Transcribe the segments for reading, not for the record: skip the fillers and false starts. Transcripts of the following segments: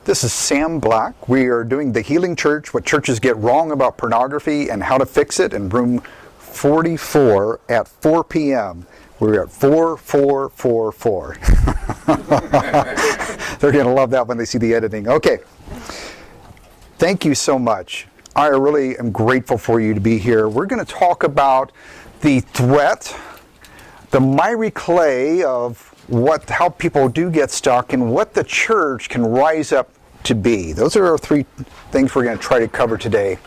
This is Sam Black. We are doing The Healing Church, what churches get wrong about pornography and how to fix it, in room 44 at 4 p.m. We're at 4444. They're going to love that when they see the editing. Okay. Thank you so much. I really am grateful for you to be here. We're going to talk about the threat, the miry clay of how people do get stuck, and what the church can rise up to be. Those are our three things we're going to try to cover today.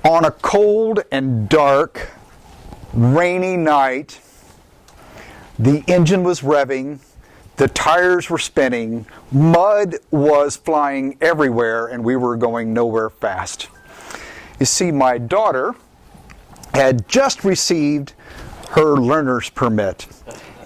On a cold and dark, rainy night, the engine was revving, the tires were spinning, mud was flying everywhere, and we were going nowhere fast. You see, my daughter had just received her learner's permit,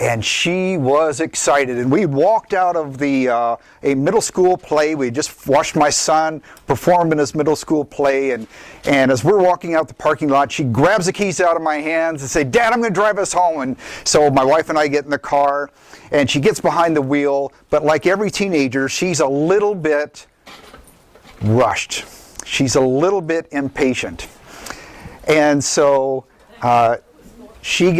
and she was excited. And we walked out of a middle school play. We just watched my son perform in his middle school play. And as we're walking out the parking lot, she grabs the keys out of my hands and says, "Dad, I'm going to drive us home." And so my wife and I get in the car, and she gets behind the wheel. But like every teenager, she's a little bit rushed. She's a little bit impatient. And so she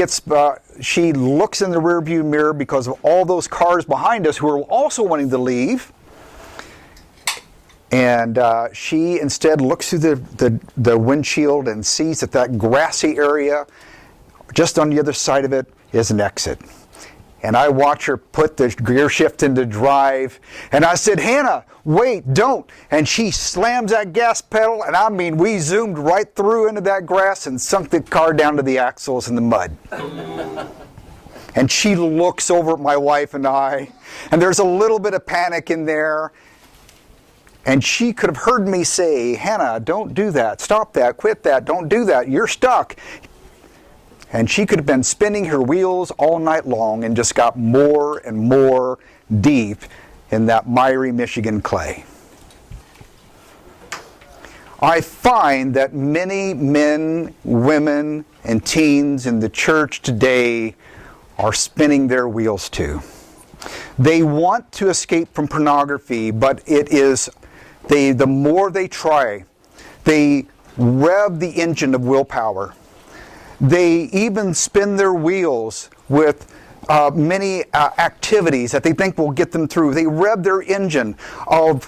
looks in the rearview mirror because of all those cars behind us who are also wanting to leave. And she instead looks through the windshield and sees that grassy area just on the other side of it is an exit. And I watch her put the gear shift into drive. And I said, "Hannah, wait, don't." And she slams that gas pedal. And I mean, we zoomed right through into that grass and sunk the car down to the axles in the mud. And she looks over at my wife and I. And there's a little bit of panic in there. And she could have heard me say, "Hannah, don't do that. Stop that. Quit that. Don't do that. You're stuck." And she could have been spinning her wheels all night long and just got more and more deep in that miry Michigan clay. I find that many men, women, and teens in the church today are spinning their wheels too. They want to escape from pornography, but the more they try, they rev the engine of willpower. They even spin their wheels with many activities that they think will get them through. They rev their engine of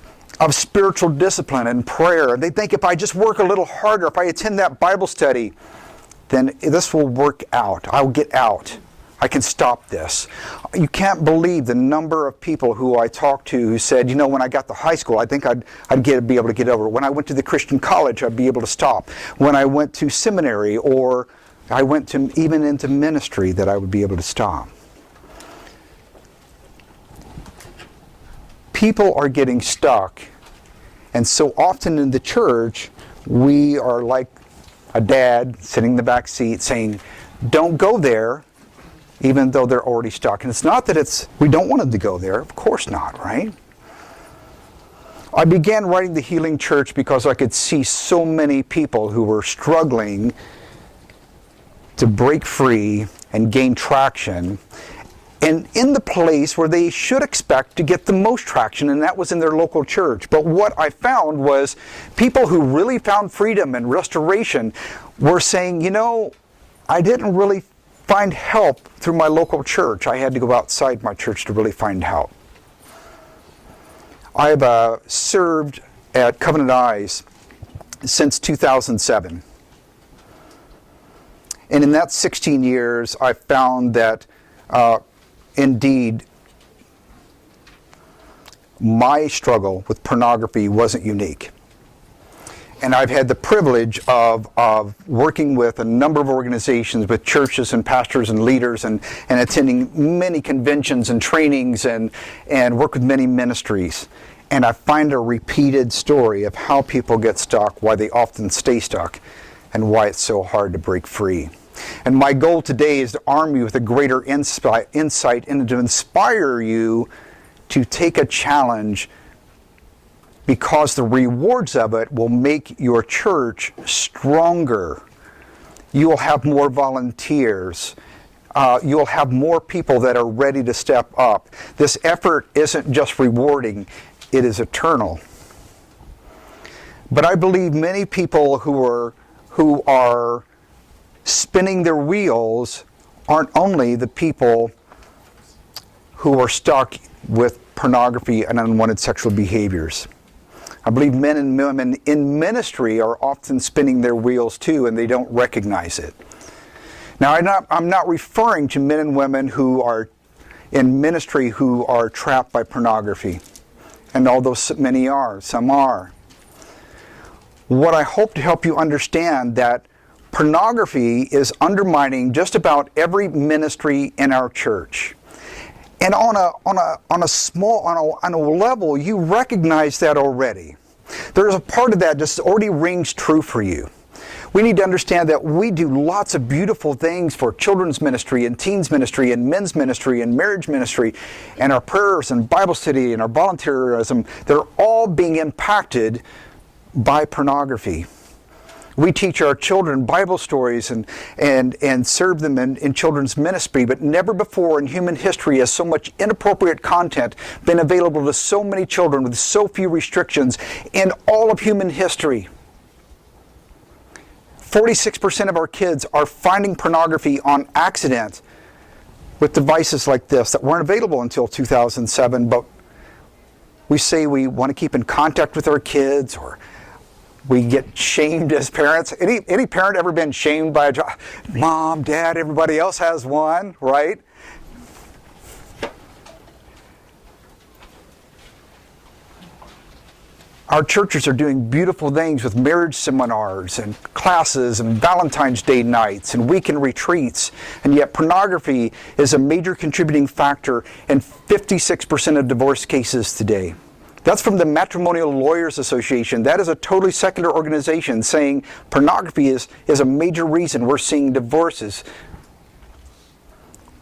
spiritual discipline and prayer. They think, if I just work a little harder, if I attend that Bible study, then this will work out. I'll get out. I can stop this. You can't believe the number of people who I talked to who said, when I got to high school, I think I'd be able to get over it. When I went to the Christian college, I'd be able to stop. When I went to seminary, or I went to even into ministry, that I would be able to stop. People are getting stuck, and so often in the church, we are like a dad sitting in the back seat saying, "Don't go there," even though they're already stuck. And it's not that we don't want them to go there. Of course not, right? I began writing The Healing Church because I could see so many people who were struggling to break free and gain traction, and in the place where they should expect to get the most traction, and that was in their local church. But what I found was people who really found freedom and restoration were saying, I didn't really find help through my local church. I had to go outside my church to really find help. I've served at Covenant Eyes since 2007. And in that 16 years, I found that, indeed, my struggle with pornography wasn't unique. And I've had the privilege of working with a number of organizations, with churches and pastors and leaders, and attending many conventions and trainings, and work with many ministries. And I find a repeated story of how people get stuck, why they often stay stuck, and why it's so hard to break free. And my goal today is to arm you with a greater insight and to inspire you to take a challenge, because the rewards of it will make your church stronger. You will have more volunteers. You'll have more people that are ready to step up. This effort isn't just rewarding. it is eternal. But I believe many people who are spinning their wheels aren't only the people who are stuck with pornography and unwanted sexual behaviors. I believe men and women in ministry are often spinning their wheels too, and they don't recognize it. Now, I'm not referring to men and women who are in ministry who are trapped by pornography. And although many are, some are. What I hope to help you understand that pornography is undermining just about every ministry in our church. And on a level, you recognize that already. There's a part of that just already rings true for you. We need to understand that we do lots of beautiful things for children's ministry and teens ministry and men's ministry and marriage ministry and our prayers and Bible study and our volunteerism. They're all being impacted by pornography. We teach our children Bible stories and serve them in children's ministry, but never before in human history has so much inappropriate content been available to so many children with so few restrictions in all of human history. 46% of our kids are finding pornography on accident with devices like this that weren't available until 2007, but we say we want to keep in contact with our kids, or we get shamed as parents. Any parent ever been shamed by mom, dad, everybody else has one, right? Our churches are doing beautiful things with marriage seminars and classes and Valentine's Day nights and weekend retreats, and yet pornography is a major contributing factor in 56% of divorce cases today. That's from the Matrimonial Lawyers Association. That is a totally secular organization saying pornography is a major reason we're seeing divorces.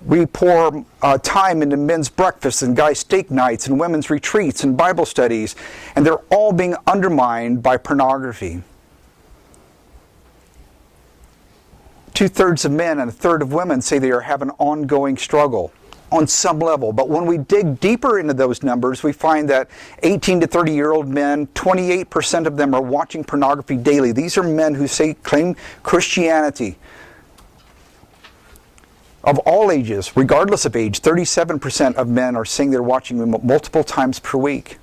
We pour time into men's breakfasts and guys' steak nights and women's retreats and Bible studies, and they're all being undermined by pornography. 2/3 of men and a third of women say they are having an ongoing struggle on some level. But when we dig deeper into those numbers, we find that 18 to 30-year-old men, 28% of them are watching pornography daily. These are men who claim Christianity. Of all ages, regardless of age, 37% of men are saying they're watching multiple times per week.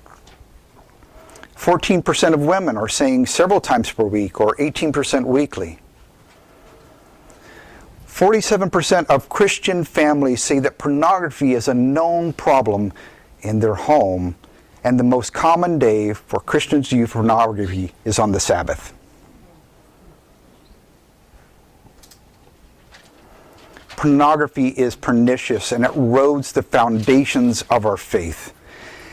14% of women are saying several times per week, or 18% weekly. 47% of Christian families say that pornography is a known problem in their home, and the most common day for Christians to use pornography is on the Sabbath. Pornography is pernicious, and it erodes the foundations of our faith.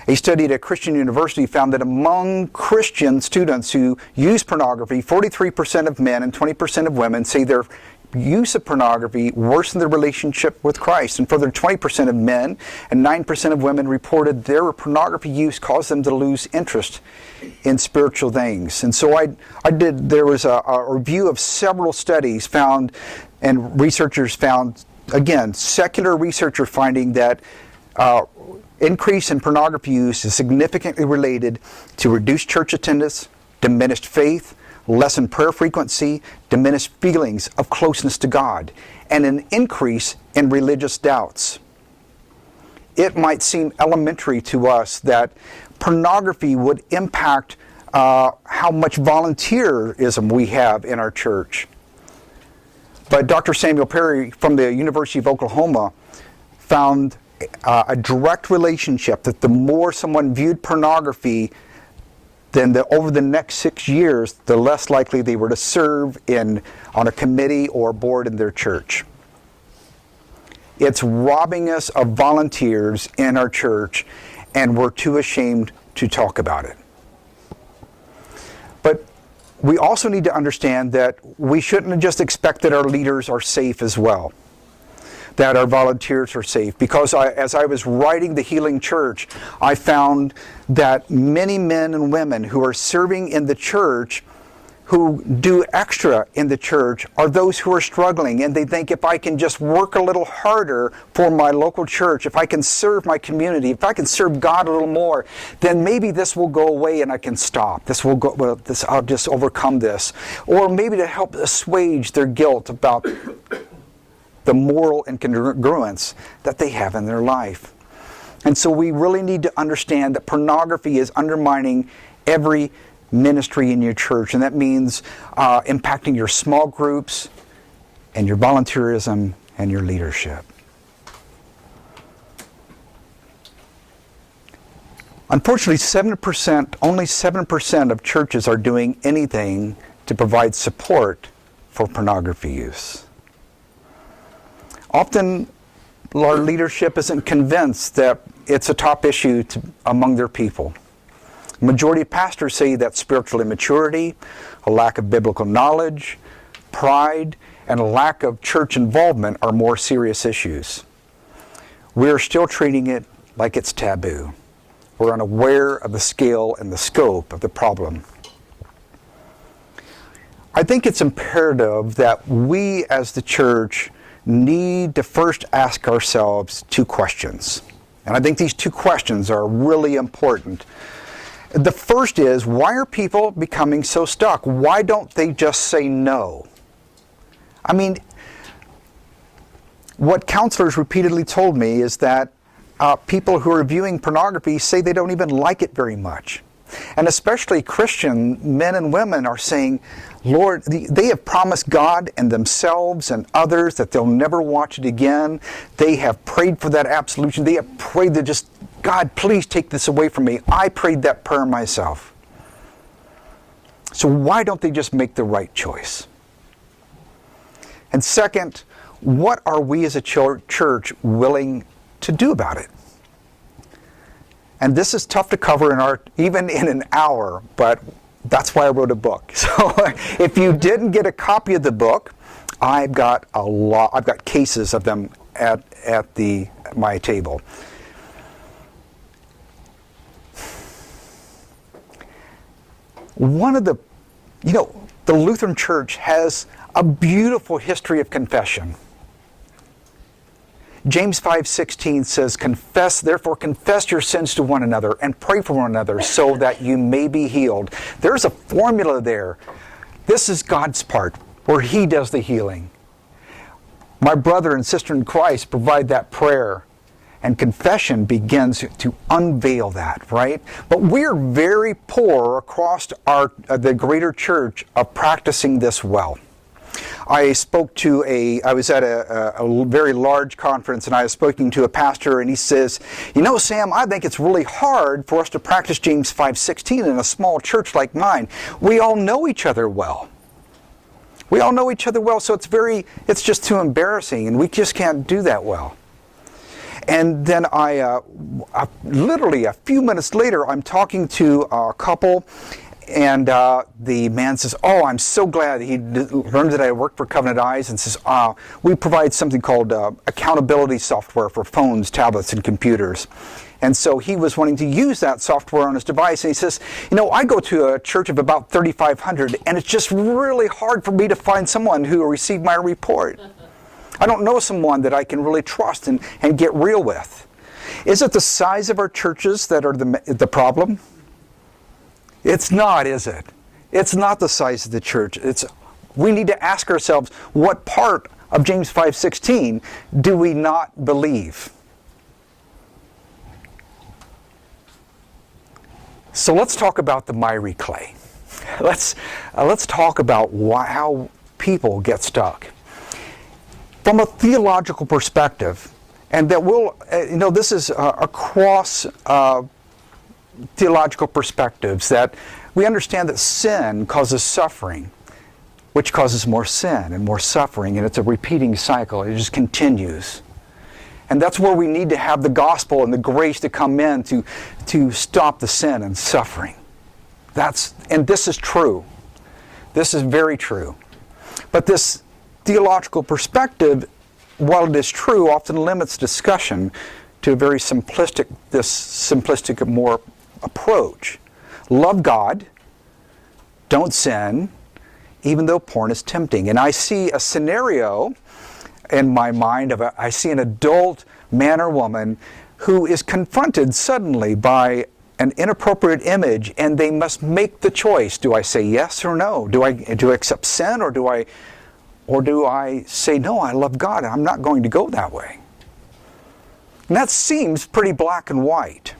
A study at a Christian university found that among Christian students who use pornography, 43% of men and 20% of women say their use of pornography worsened their relationship with Christ. And further, 20% of men and 9% of women reported their pornography use caused them to lose interest in spiritual things. And so there was a review of several studies found, and researchers found, again, secular research are finding that increase in pornography use is significantly related to reduced church attendance, diminished faith, lessened prayer frequency, diminished feelings of closeness to God, and an increase in religious doubts. It might seem elementary to us that pornography would impact how much volunteerism we have in our church. But Dr. Samuel Perry from the University of Oklahoma found a direct relationship that the more someone viewed pornography, then over the next 6 years, the less likely they were to serve on a committee or board in their church. It's robbing us of volunteers in our church, and we're too ashamed to talk about it. But we also need to understand that we shouldn't just expect that our leaders are safe as well, that our volunteers are safe. Because as I was writing The Healing Church, I found that many men and women who are serving in the church who do extra in the church are those who are struggling, and they think, if I can just work a little harder for my local church, if I can serve my community, if I can serve God a little more, then maybe this will go away and I can stop. I'll just overcome this. Or maybe to help assuage their guilt about the moral incongruence that they have in their life. And so we really need to understand that pornography is undermining every ministry in your church, and that means impacting your small groups and your volunteerism and your leadership. Unfortunately, only 7% of churches are doing anything to provide support for pornography use. Often, our leadership isn't convinced that it's a top issue among their people. The majority of pastors say that spiritual immaturity, a lack of biblical knowledge, pride, and a lack of church involvement are more serious issues. We're still treating it like it's taboo. We're unaware of the scale and the scope of the problem. I think it's imperative that we as the church need to first ask ourselves two questions. And I think these two questions are really important. The first is, why are people becoming so stuck? Why don't they just say no? I mean, what counselors repeatedly told me is that people who are viewing pornography say they don't even like it very much. And especially Christian men and women are saying, Lord, they have promised God and themselves and others that they'll never watch it again. They have prayed for that absolution. They have prayed that just, God, please take this away from me. I prayed that prayer myself. So why don't they just make the right choice? And second, what are we as a church willing to do about it? And this is tough to cover even in an hour, but that's why I wrote a book. So if you didn't get a copy of the book, I've got cases of them at my table. The Lutheran Church has a beautiful history of confession. James 5:16 says, therefore confess your sins to one another and pray for one another so that you may be healed. There's a formula there. This is God's part, where He does the healing. My brother and sister in Christ provide that prayer, and confession begins to unveil that, right? But we're very poor across the greater church of practicing this well. I was at a very large conference, and I was speaking to a pastor, and he says, Sam, I think it's really hard for us to practice James 5:16 in a small church like mine. We all know each other well. So it's just too embarrassing, and we just can't do that well. And then I literally a few minutes later, I'm talking to a couple, and the man says, I'm so glad he learned that I work for Covenant Eyes, and says, we provide something called accountability software for phones, tablets, and computers. And so he was wanting to use that software on his device, and he says, I go to a church of about 3,500, and it's just really hard for me to find someone who will receive my report. I don't know someone that I can really trust and get real with. Is it the size of our churches that are the problem? It's not, is it? It's not the size of the church. We need to ask ourselves, what part of James 5:16 do we not believe? So let's talk about the miry clay. Let's talk about how people get stuck. From a theological perspective, and that this is across theological perspectives, that we understand that sin causes suffering, which causes more sin and more suffering, and it's a repeating cycle. It just continues. And that's where we need to have the gospel and the grace to come in to stop the sin and suffering. And this is true. This is very true. But this theological perspective, while it is true, often limits discussion to a very simplistic more approach. Love God, don't sin, even though porn is tempting. And I see a scenario in my mind I see an adult man or woman who is confronted suddenly by an inappropriate image, and they must make the choice. Do I say yes or no? Do I accept sin, or do I say, no, I love God and I'm not going to go that way? And that seems pretty black and white.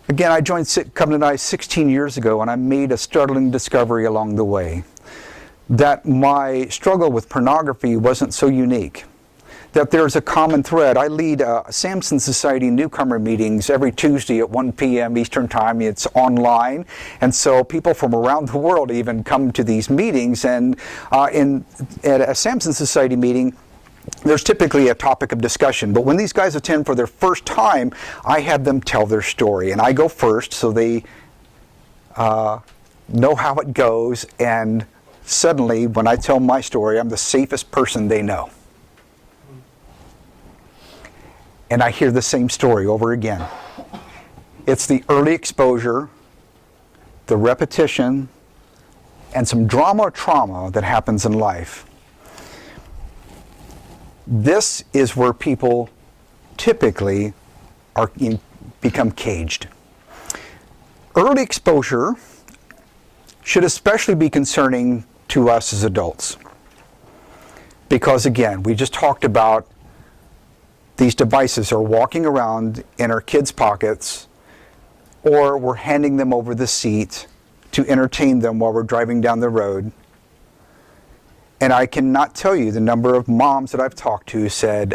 Again, I joined Covenant Eyes 16 years ago, and I made a startling discovery along the way that my struggle with pornography wasn't so unique, that there's a common thread. I lead Samson Society newcomer meetings every Tuesday at 1 p.m. Eastern Time. It's online, and so people from around the world even come to these meetings. And at a Samson Society meeting, there's typically a topic of discussion, but when these guys attend for their first time, I have them tell their story, and I go first so they know how it goes, and suddenly when I tell my story, I'm the safest person they know. And I hear the same story over again. It's the early exposure, the repetition, and some drama or trauma that happens in life. This is where people typically become caged. Early exposure should especially be concerning to us as adults. Because again, we just talked about these devices are walking around in our kids' pockets, or we're handing them over the seat to entertain them while we're driving down the road. And I cannot tell you the number of moms that I've talked to said,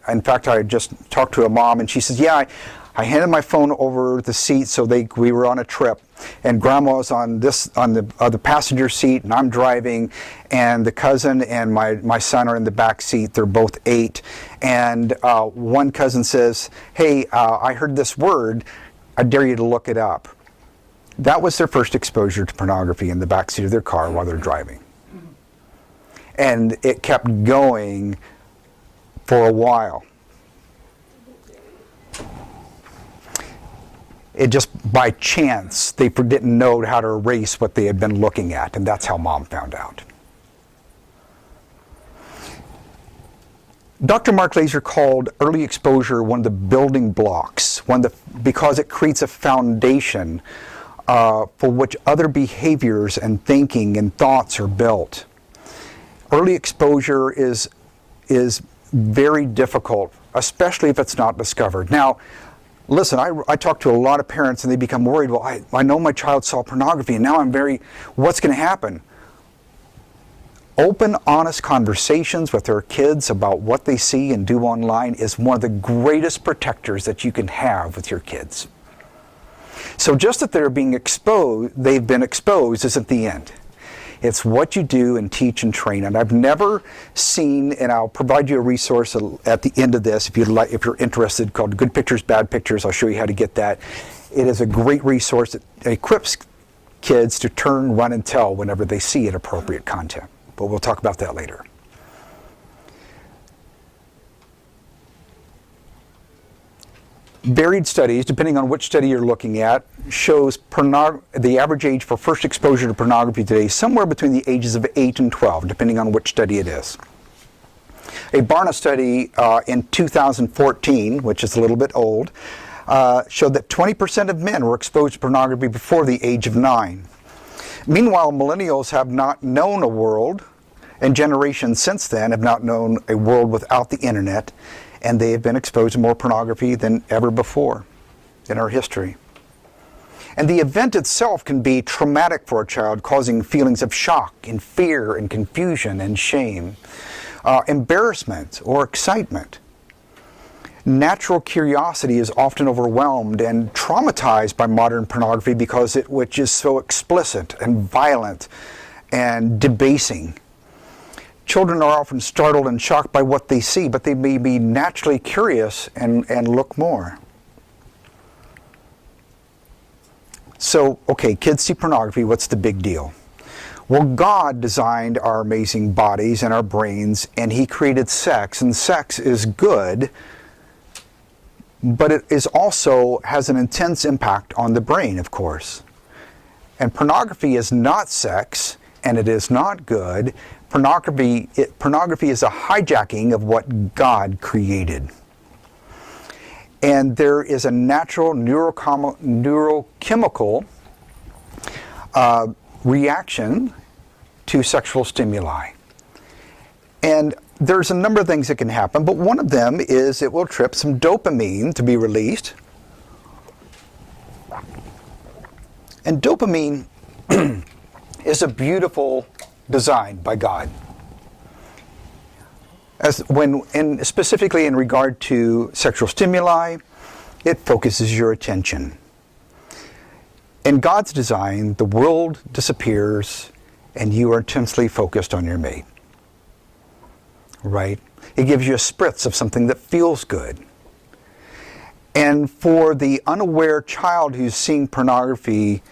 in fact, I just talked to a mom and she says, yeah, I handed my phone over the seat so we were on a trip, and grandma's on the passenger seat and I'm driving, and the cousin and my son are in the back seat. They're both 8. And one cousin says, hey, I heard this word, I dare you to look it up. That was their first exposure to pornography in the back seat of their car while they're driving. And it kept going for a while. It just, by chance, they didn't know how to erase what they had been looking at, and that's how mom found out. Dr. Mark Laaser called early exposure one of the building blocks, because it creates a foundation for which other behaviors and thinking and thoughts are built. Early exposure is very difficult, especially if it's not discovered. Now, listen, I talk to a lot of parents and they become worried. Well, I know my child saw pornography and now what's going to happen? Open, honest conversations with their kids about what they see and do online is one of the greatest protectors that you can have with your kids. So just that they've been exposed isn't the end. It's what you do and teach and train. And I've never seen, and I'll provide you a resource at the end of this if you're interested, called Good Pictures, Bad Pictures. I'll show you how to get that. It is a great resource that equips kids to turn, run, and tell whenever they see inappropriate content. But we'll talk about that later. Varied studies, depending on which study you're looking at, shows the average age for first exposure to pornography today is somewhere between the ages of 8 and 12, depending on which study it is. A Barna study in 2014, which is a little bit old, showed that 20% of men were exposed to pornography before the age of 9. Meanwhile, millennials have not known a world, and generations since then have not known a world without the internet, and they have been exposed to more pornography than ever before in our history. And the event itself can be traumatic for a child, causing feelings of shock and fear and confusion and shame, embarrassment or excitement. Natural curiosity is often overwhelmed and traumatized by modern pornography which is so explicit and violent and debasing. Children are often startled and shocked by what they see, but they may be naturally curious and look more. So, okay, kids see pornography, what's the big deal? Well, God designed our amazing bodies and our brains, and He created sex, and sex is good, but it is also has an intense impact on the brain, of course. And pornography is not sex, and it is not good. Pornography is a hijacking of what God created. And there is a natural neurochemical reaction to sexual stimuli. And there's a number of things that can happen, but one of them is it will trip some dopamine to be released. And dopamine is a beautiful design by God. Specifically in regard to sexual stimuli, it focuses your attention. In God's design, the world disappears and you are intensely focused on your mate. Right? It gives you a spritz of something that feels good. And for the unaware child who's seeing pornography,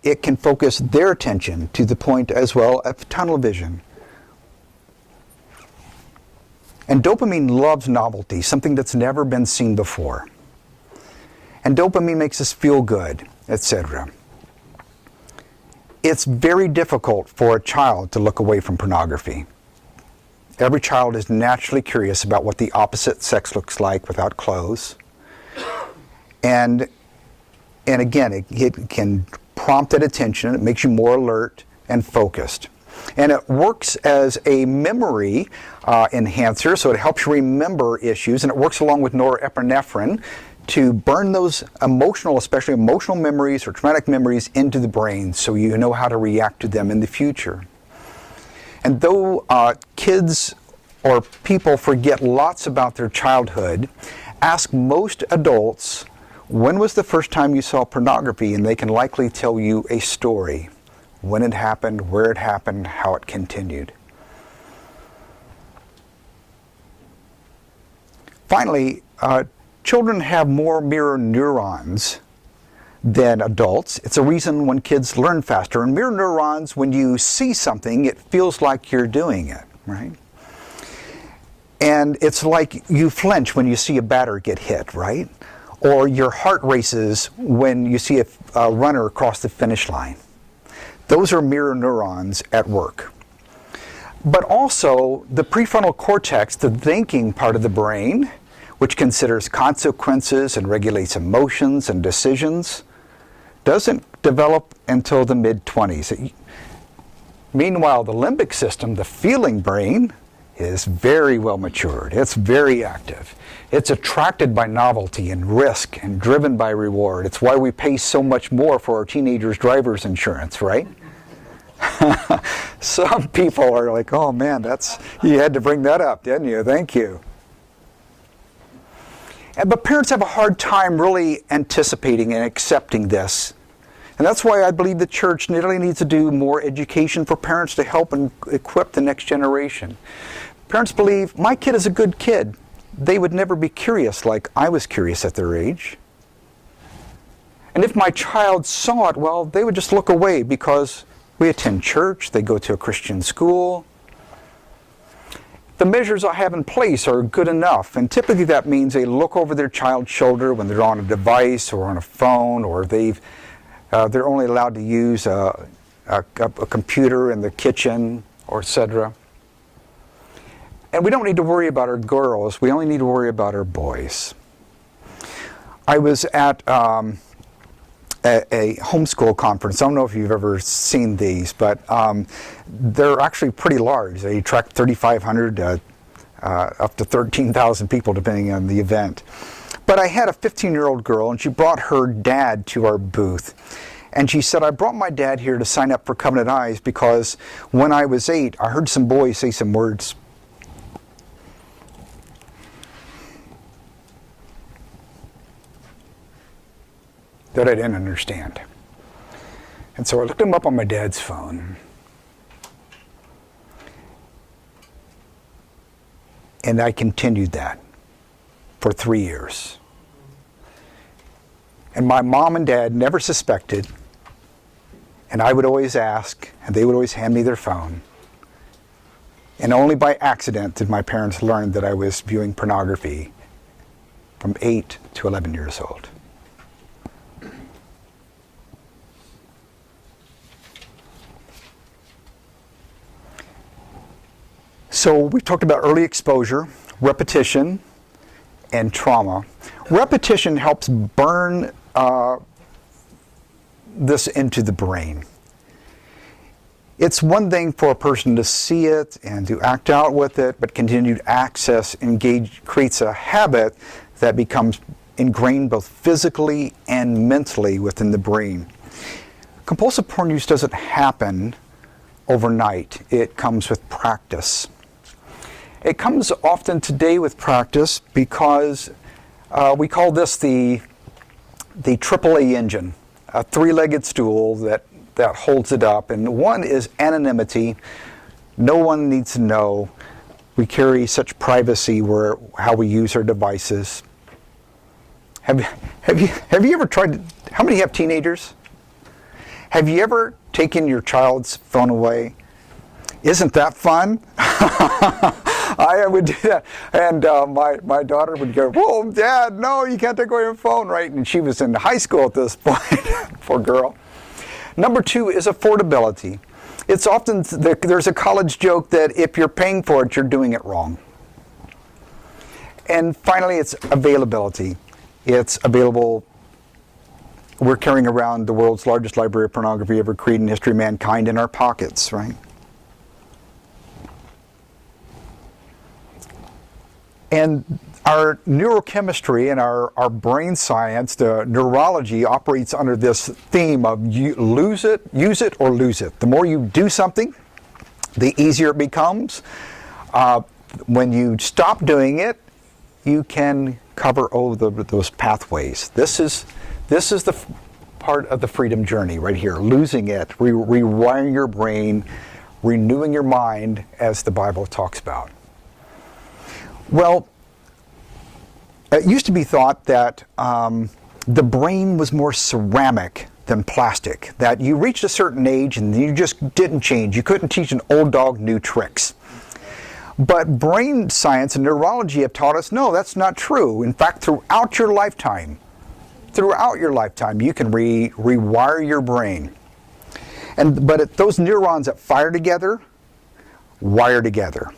it can focus their attention to the point as well of tunnel vision. And dopamine loves novelty, something that's never been seen before. And dopamine makes us feel good, etc. It's very difficult for a child to look away from pornography. Every child is naturally curious about what the opposite sex looks like without clothes. And again, it can prompt that attention. It makes you more alert and focused. And it works as a memory enhancer, so it helps you remember issues, and it works along with norepinephrine to burn those especially emotional memories or traumatic memories into the brain so you know how to react to them in the future. And though kids or people forget lots about their childhood, ask most adults, when was the first time you saw pornography? And they can likely tell you a story. When it happened, where it happened, how it continued. Finally, children have more mirror neurons than adults. It's a reason when kids learn faster. And mirror neurons, when you see something, it feels like you're doing it, right? And it's like you flinch when you see a batter get hit, right? Or your heart races when you see a runner cross the finish line. Those are mirror neurons at work. But also, the prefrontal cortex, the thinking part of the brain, which considers consequences and regulates emotions and decisions, doesn't develop until the mid-20s. Meanwhile, the limbic system, the feeling brain, is very well matured. It's very active. It's attracted by novelty and risk and driven by reward. It's why we pay so much more for our teenagers' driver's insurance, right? Some people are like, oh man, you had to bring that up, didn't you? Thank you. But parents have a hard time really anticipating and accepting this. And that's why I believe the church really needs to do more education for parents to help and equip the next generation. Parents believe, my kid is a good kid. They would never be curious like I was curious at their age. And if my child saw it, well, they would just look away because we attend church, they go to a Christian school. The measures I have in place are good enough, and typically that means they look over their child's shoulder when they're on a device or on a phone, or they're only allowed to use a computer in the kitchen, or etc. And we don't need to worry about our girls, we only need to worry about our boys. I was at a homeschool conference. I don't know if you've ever seen these, but they're actually pretty large. They attract 3,500 up to 13,000 people depending on the event. But I had a 15-year-old girl, and she brought her dad to our booth. And she said, I brought my dad here to sign up for Covenant Eyes because when I was 8, I heard some boys say some words. That I didn't understand. And so I looked them up on my dad's phone. And I continued that for 3 years. And my mom and dad never suspected. And I would always ask, and they would always hand me their phone. And only by accident did my parents learn that I was viewing pornography from 8 to 11 years old. So we talked about early exposure, repetition, and trauma. Repetition helps burn this into the brain. It's one thing for a person to see it and to act out with it, but continued access creates a habit that becomes ingrained both physically and mentally within the brain. Compulsive porn use doesn't happen overnight. It comes with practice. It comes often today with practice because we call this the AAA engine, a three-legged stool that holds it up. And one is anonymity. No one needs to know. We carry such privacy how we use our devices. Have you ever tried to, how many have teenagers? Have you ever taken your child's phone away? Isn't that fun? I would do that. And my daughter would go, "Whoa, Dad, no, you can't take away your phone," right? And she was in high school at this point, poor girl. Number two is affordability. It's often, there's a college joke that if you're paying for it, you're doing it wrong. And finally, it's availability. It's available. We're carrying around the world's largest library of pornography ever created in the history of mankind in our pockets, right? And our neurochemistry and our brain science, the neurology, operates under this theme of use it or lose it. The more you do something, the easier it becomes. When you stop doing it, you can cover over those pathways. This is the part of the freedom journey right here. Losing it, rewiring your brain, renewing your mind, as the Bible talks about. Well, it used to be thought that the brain was more ceramic than plastic, that you reached a certain age and you just didn't change. You couldn't teach an old dog new tricks. But brain science and neurology have taught us, no, that's not true. In fact, throughout your lifetime, you can rewire your brain. But those neurons that fire together, wire together.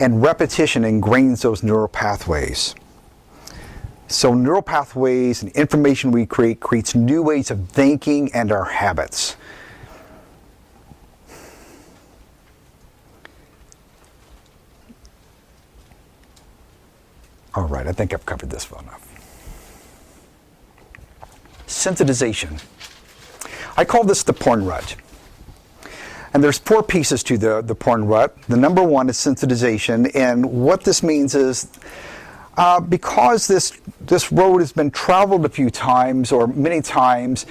And repetition ingrains those neural pathways. So neural pathways and information we create creates new ways of thinking and our habits. All right, I think I've covered this well enough. Sensitization. I call this the porn rut. And there's 4 pieces to the porn rut. The number one is sensitization, and what this means is because this road has been traveled a few times or many times,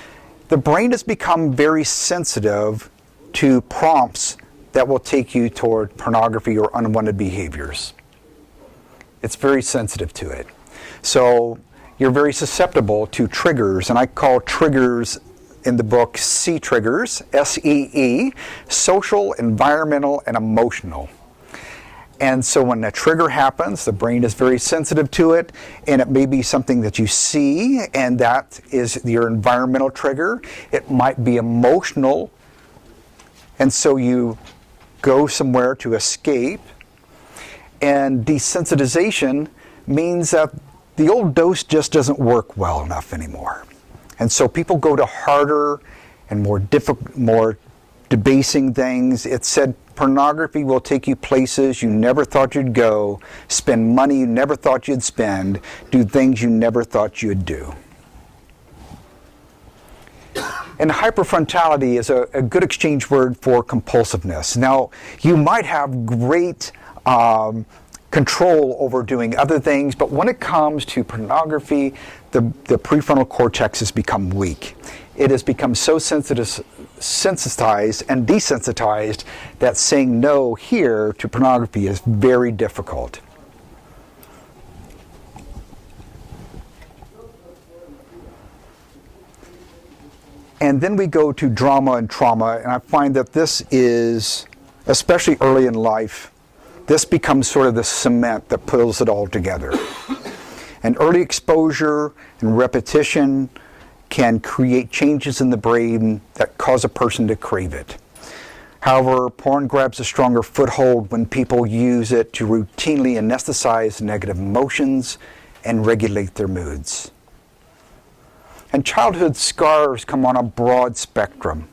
the brain has become very sensitive to prompts that will take you toward pornography or unwanted behaviors. It's very sensitive to it. So you're very susceptible to triggers, and I call triggers in the book C triggers, S-E-E, social, environmental, and emotional. And so when a trigger happens, the brain is very sensitive to it, and it may be something that you see, and that is your environmental trigger. It might be emotional, and so you go somewhere to escape. And desensitization means that the old dose just doesn't work well enough anymore. And so people go to harder and more debasing things. It said pornography will take you places you never thought you'd go, spend money you never thought you'd spend, do things you never thought you'd do. And hyperfrontality is a good exchange word for compulsiveness. Now, you might have great control over doing other things, but when it comes to pornography, the prefrontal cortex has become weak. It has become so sensitized and desensitized that saying no here to pornography is very difficult. And then we go to drama and trauma, and I find that this is, especially early in life, this becomes sort of the cement that pulls it all together. And early exposure and repetition can create changes in the brain that cause a person to crave it. However, porn grabs a stronger foothold when people use it to routinely anesthetize negative emotions and regulate their moods. And childhood scars come on a broad spectrum.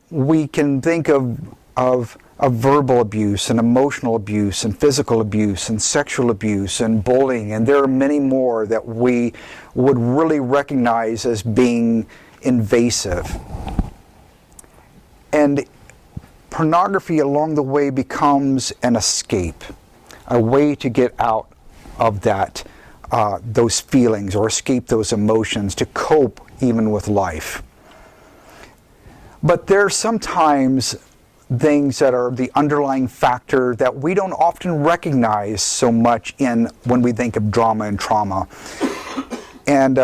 We can think of verbal abuse and emotional abuse and physical abuse and sexual abuse and bullying, and there are many more that we would really recognize as being invasive. And pornography along the way becomes an escape, a way to get out of that, those feelings, or escape those emotions, to cope even with life. But there are sometimes things that are the underlying factor that we don't often recognize so much when we think of drama and trauma. And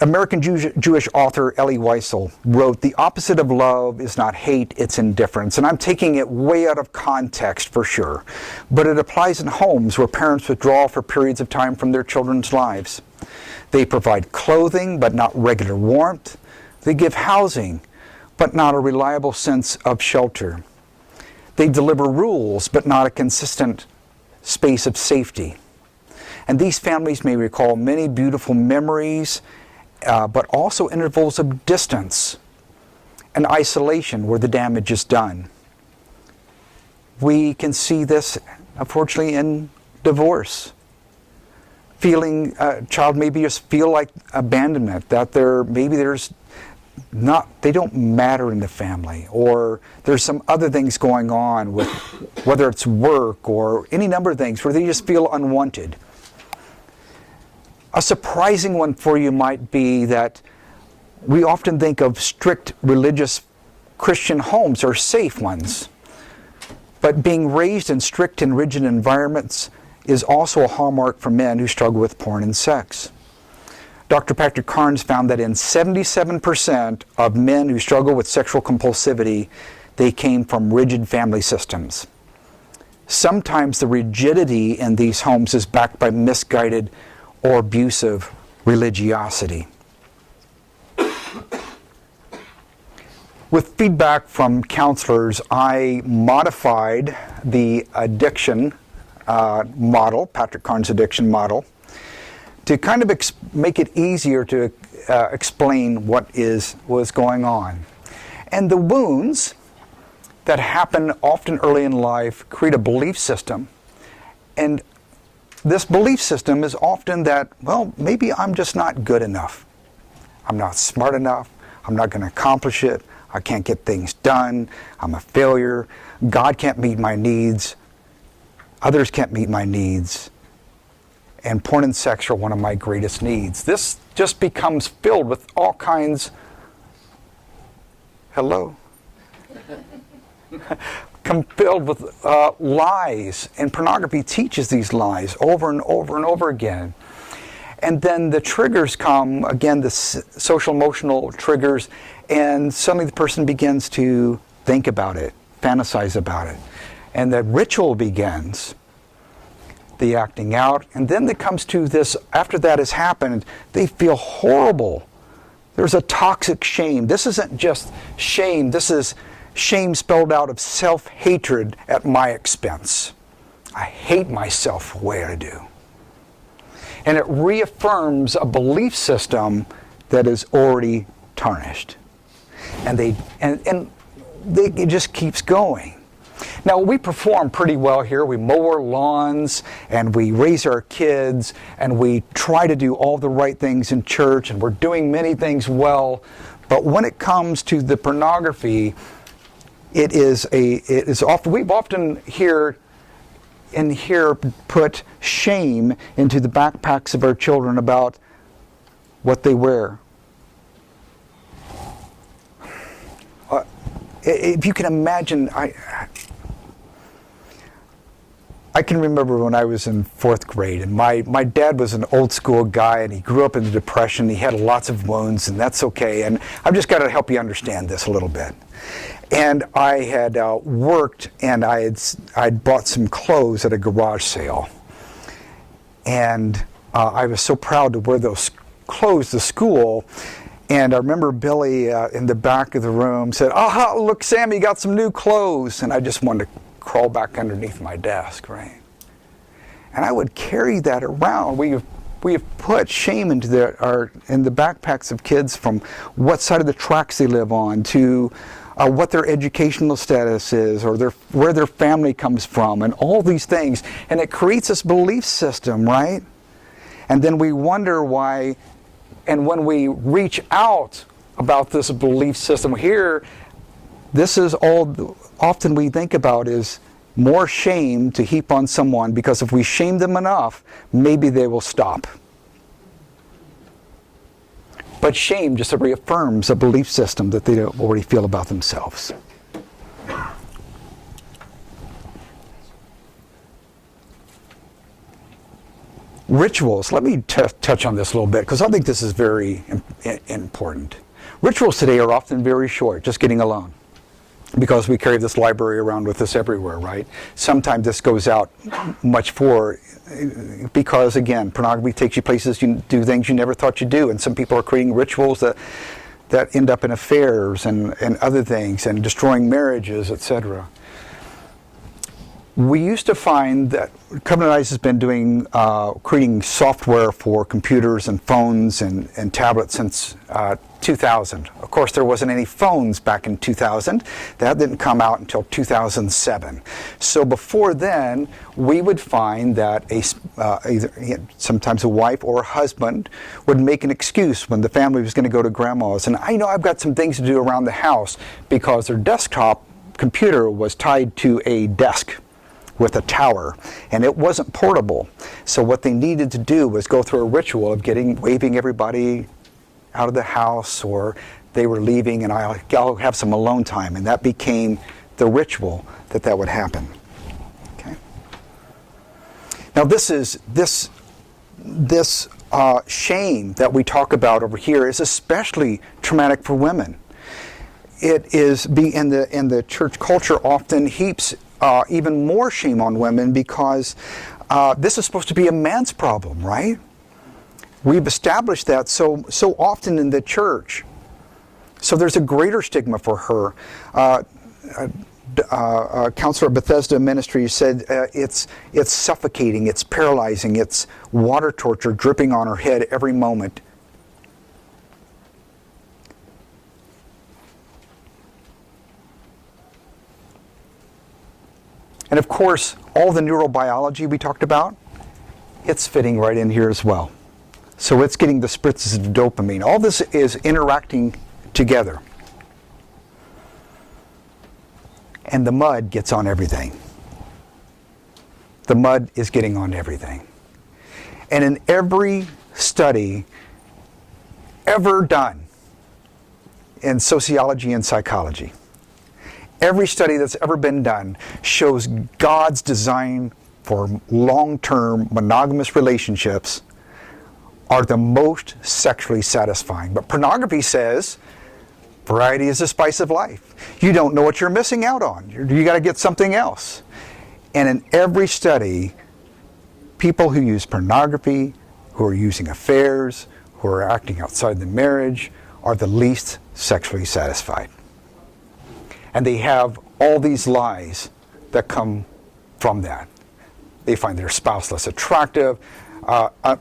American Jewish author Elie Wiesel wrote, "The opposite of love is not hate, it's indifference." And I'm taking it way out of context for sure, but it applies in homes where parents withdraw for periods of time from their children's lives. They provide clothing, but not regular warmth. They give housing, but not a reliable sense of shelter. They deliver rules, but not a consistent space of safety. And these families may recall many beautiful memories, but also intervals of distance and isolation where the damage is done. We can see this, unfortunately, in divorce. Feeling, a child maybe just feel like abandonment, that they don't matter in the family, or there's some other things going on with whether it's work or any number of things where they just feel unwanted. A surprising one for you might be that we often think of strict religious Christian homes are safe ones, but being raised in strict and rigid environments is also a hallmark for men who struggle with porn and sex. Dr. Patrick Carnes found that in 77% of men who struggle with sexual compulsivity, they came from rigid family systems. Sometimes the rigidity in these homes is backed by misguided or abusive religiosity. With feedback from counselors, I modified the addiction model, Patrick Carnes' addiction model, to kind of make it easier to explain what was going on. And the wounds that happen often early in life create a belief system. And this belief system is often that, well, maybe I'm just not good enough. I'm not smart enough. I'm not going to accomplish it. I can't get things done. I'm a failure. God can't meet my needs. Others can't meet my needs. And porn and sex are one of my greatest needs. This just becomes filled with all kinds, filled with lies. And pornography teaches these lies over and over and over again. And then the triggers come, again, the social emotional triggers, and suddenly the person begins to think about it, fantasize about it. And the ritual begins, the acting out, and then it comes to this, after that has happened, they feel horrible. There's a toxic shame. This isn't just shame, this is shame spelled out of self-hatred at my expense. I hate myself the way I do. And it reaffirms a belief system that is already tarnished. And it just keeps going. Now, we perform pretty well here. We mow our lawns, and we raise our kids, and we try to do all the right things in church, and we're doing many things well. But when it comes to the pornography, we've often put shame into the backpacks of our children about what they wear. If you can imagine, I can remember when I was in 4th grade, and my dad was an old school guy, and he grew up in the Depression. He had lots of wounds, and that's okay. And I've just got to help you understand this a little bit. And I had worked, and I'd bought some clothes at a garage sale. And I was so proud to wear those clothes to school. And I remember Billy in the back of the room said, "Aha, look, Sam, you got some new clothes." And I just wanted to crawl back underneath my desk, right? And I would carry that around. We have put shame into in the backpacks of kids, from what side of the tracks they live on to what their educational status is, or where their family comes from, and all these things. And it creates this belief system, right? And then we wonder why. And when we reach out about this belief system here, this is all often we think about is more shame to heap on someone, because if we shame them enough, maybe they will stop. But shame just reaffirms a belief system that they already feel about themselves. Rituals. Let me touch on this a little bit, because I think this is very important. Rituals today are often very short, just getting alone, because we carry this library around with us everywhere, right? Sometimes this goes out much for, because again, pornography takes you places, you do things you never thought you'd do, and some people are creating rituals that end up in affairs and other things, and destroying marriages, etc. We used to find that Covenant Eyes has been doing creating software for computers and phones and tablets since 2000. Of course, there wasn't any phones back in 2000. That didn't come out until 2007. So before then, we would find that sometimes a wife or a husband would make an excuse when the family was going to go to grandma's. And I know I've got some things to do around the house, because their desktop computer was tied to a desk with a tower, and it wasn't portable. So what they needed to do was go through a ritual of waving everybody out of the house, or they were leaving, and I'll have some alone time, and that became the ritual that would happen. Okay. Now this shame that we talk about over here is especially traumatic for women. It is in the church culture often heaps even more shame on women, because this is supposed to be a man's problem, right? We've established that so often in the church. So there's a greater stigma for her. Counselor at Bethesda Ministries said it's suffocating, it's paralyzing, it's water torture dripping on her head every moment. And of course, all the neurobiology we talked about, it's fitting right in here as well. So it's getting the spritzes of dopamine. All this is interacting together. And the mud gets on everything. The mud is getting on everything. And in every study ever done in sociology and psychology, every study that's ever been done shows God's design for long-term monogamous relationships are the most sexually satisfying. But pornography says variety is the spice of life. You don't know what you're missing out on. You got to get something else. And in every study, people who use pornography, who are using affairs, who are acting outside the marriage, are the least sexually satisfied. And they have all these lies that come from that. They find their spouse less attractive,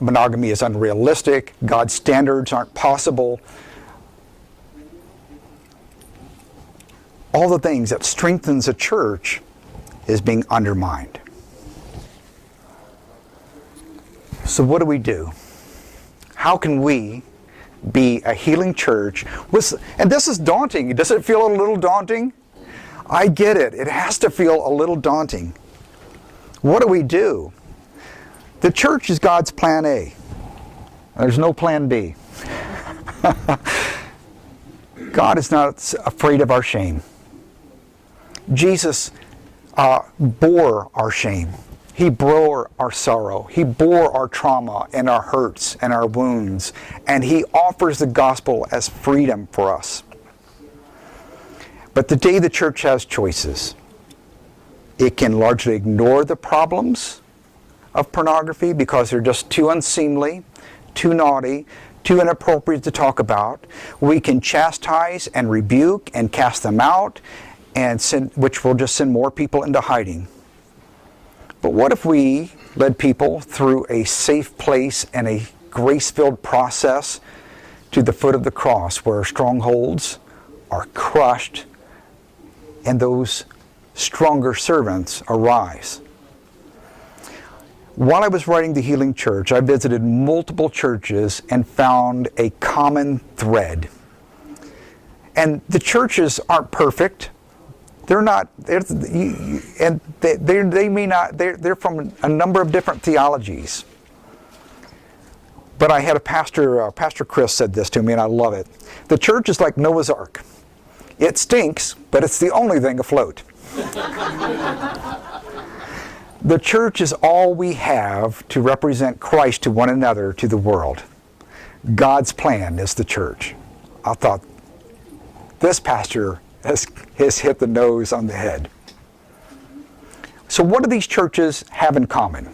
monogamy is unrealistic, God's standards aren't possible. All the things that strengthens a church is being undermined. So what do we do? How can we be a healing church? And this is daunting. Does it feel a little daunting? I get it. It has to feel a little daunting. What do we do? The church is God's plan A. There's no plan B. God is not afraid of our shame. Jesus bore our shame. He bore our sorrow. He bore our trauma and our hurts and our wounds. And He offers the gospel as freedom for us. But today the church has choices. It can largely ignore the problems of pornography because they're just too unseemly, too naughty, too inappropriate to talk about. We can chastise and rebuke and cast them out, which will just send more people into hiding. But what if we led people through a safe place and a grace-filled process to the foot of the cross, where strongholds are crushed and those stronger servants arise? While I was writing The Healing Church, I visited multiple churches and found a common thread. And the churches aren't perfect. They're not, and they may not, they're from a number of different theologies. But I had a pastor, Pastor Chris said this to me, and I love it. The church is like Noah's Ark. It stinks, but it's the only thing afloat. The church is all we have to represent Christ to one another, to the world. God's plan is the church. I thought, this pastor has hit the nose on the head. So what do these churches have in common?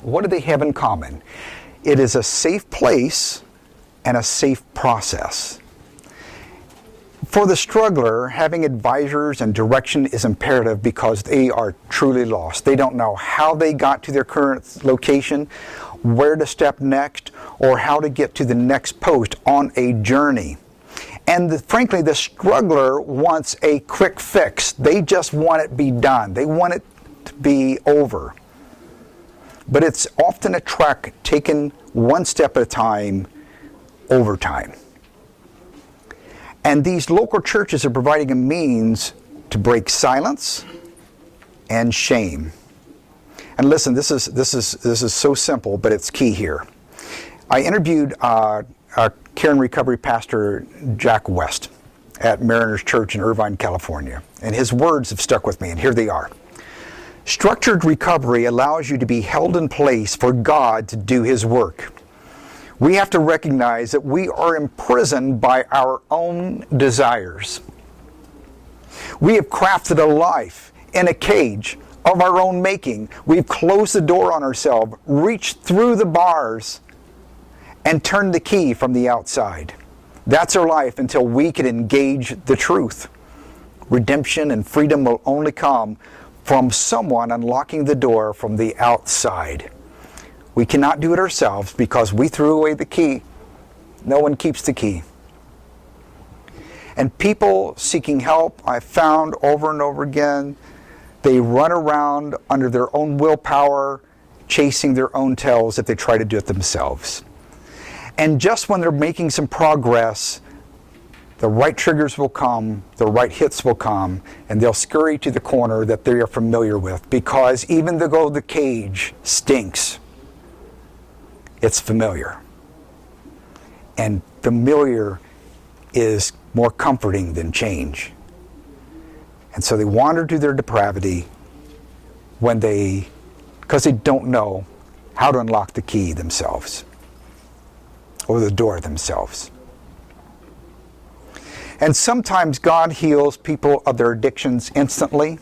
What do they have in common? It is a safe place and a safe process. For the struggler, having advisors and direction is imperative because they are truly lost. They don't know how they got to their current location, where to step next, or how to get to the next post on a journey. And frankly, the struggler wants a quick fix. They just want it to be done. They want it to be over. But it's often a trek taken one step at a time, over time. And these local churches are providing a means to break silence and shame. And listen, this is so simple, but it's key here. I interviewed Care and Recovery pastor Jack West at Mariners Church in Irvine, California. And his words have stuck with me, and here they are. Structured recovery allows you to be held in place for God to do His work. We have to recognize that we are imprisoned by our own desires. We have crafted a life in a cage of our own making. We've closed the door on ourselves, reached through the bars, and turned the key from the outside. That's our life until we can engage the truth. Redemption and freedom will only come from someone unlocking the door from the outside. We cannot do it ourselves because we threw away the key. No one keeps the key. And people seeking help, I've found over and over again, they run around under their own willpower, chasing their own tails if they try to do it themselves. And just when they're making some progress, the right triggers will come, the right hits will come, and they'll scurry to the corner that they are familiar with, because even though the cage stinks, it's familiar. And familiar is more comforting than change. And so they wander to their depravity because they don't know how to unlock the key themselves or the door themselves. And sometimes God heals people of their addictions instantly.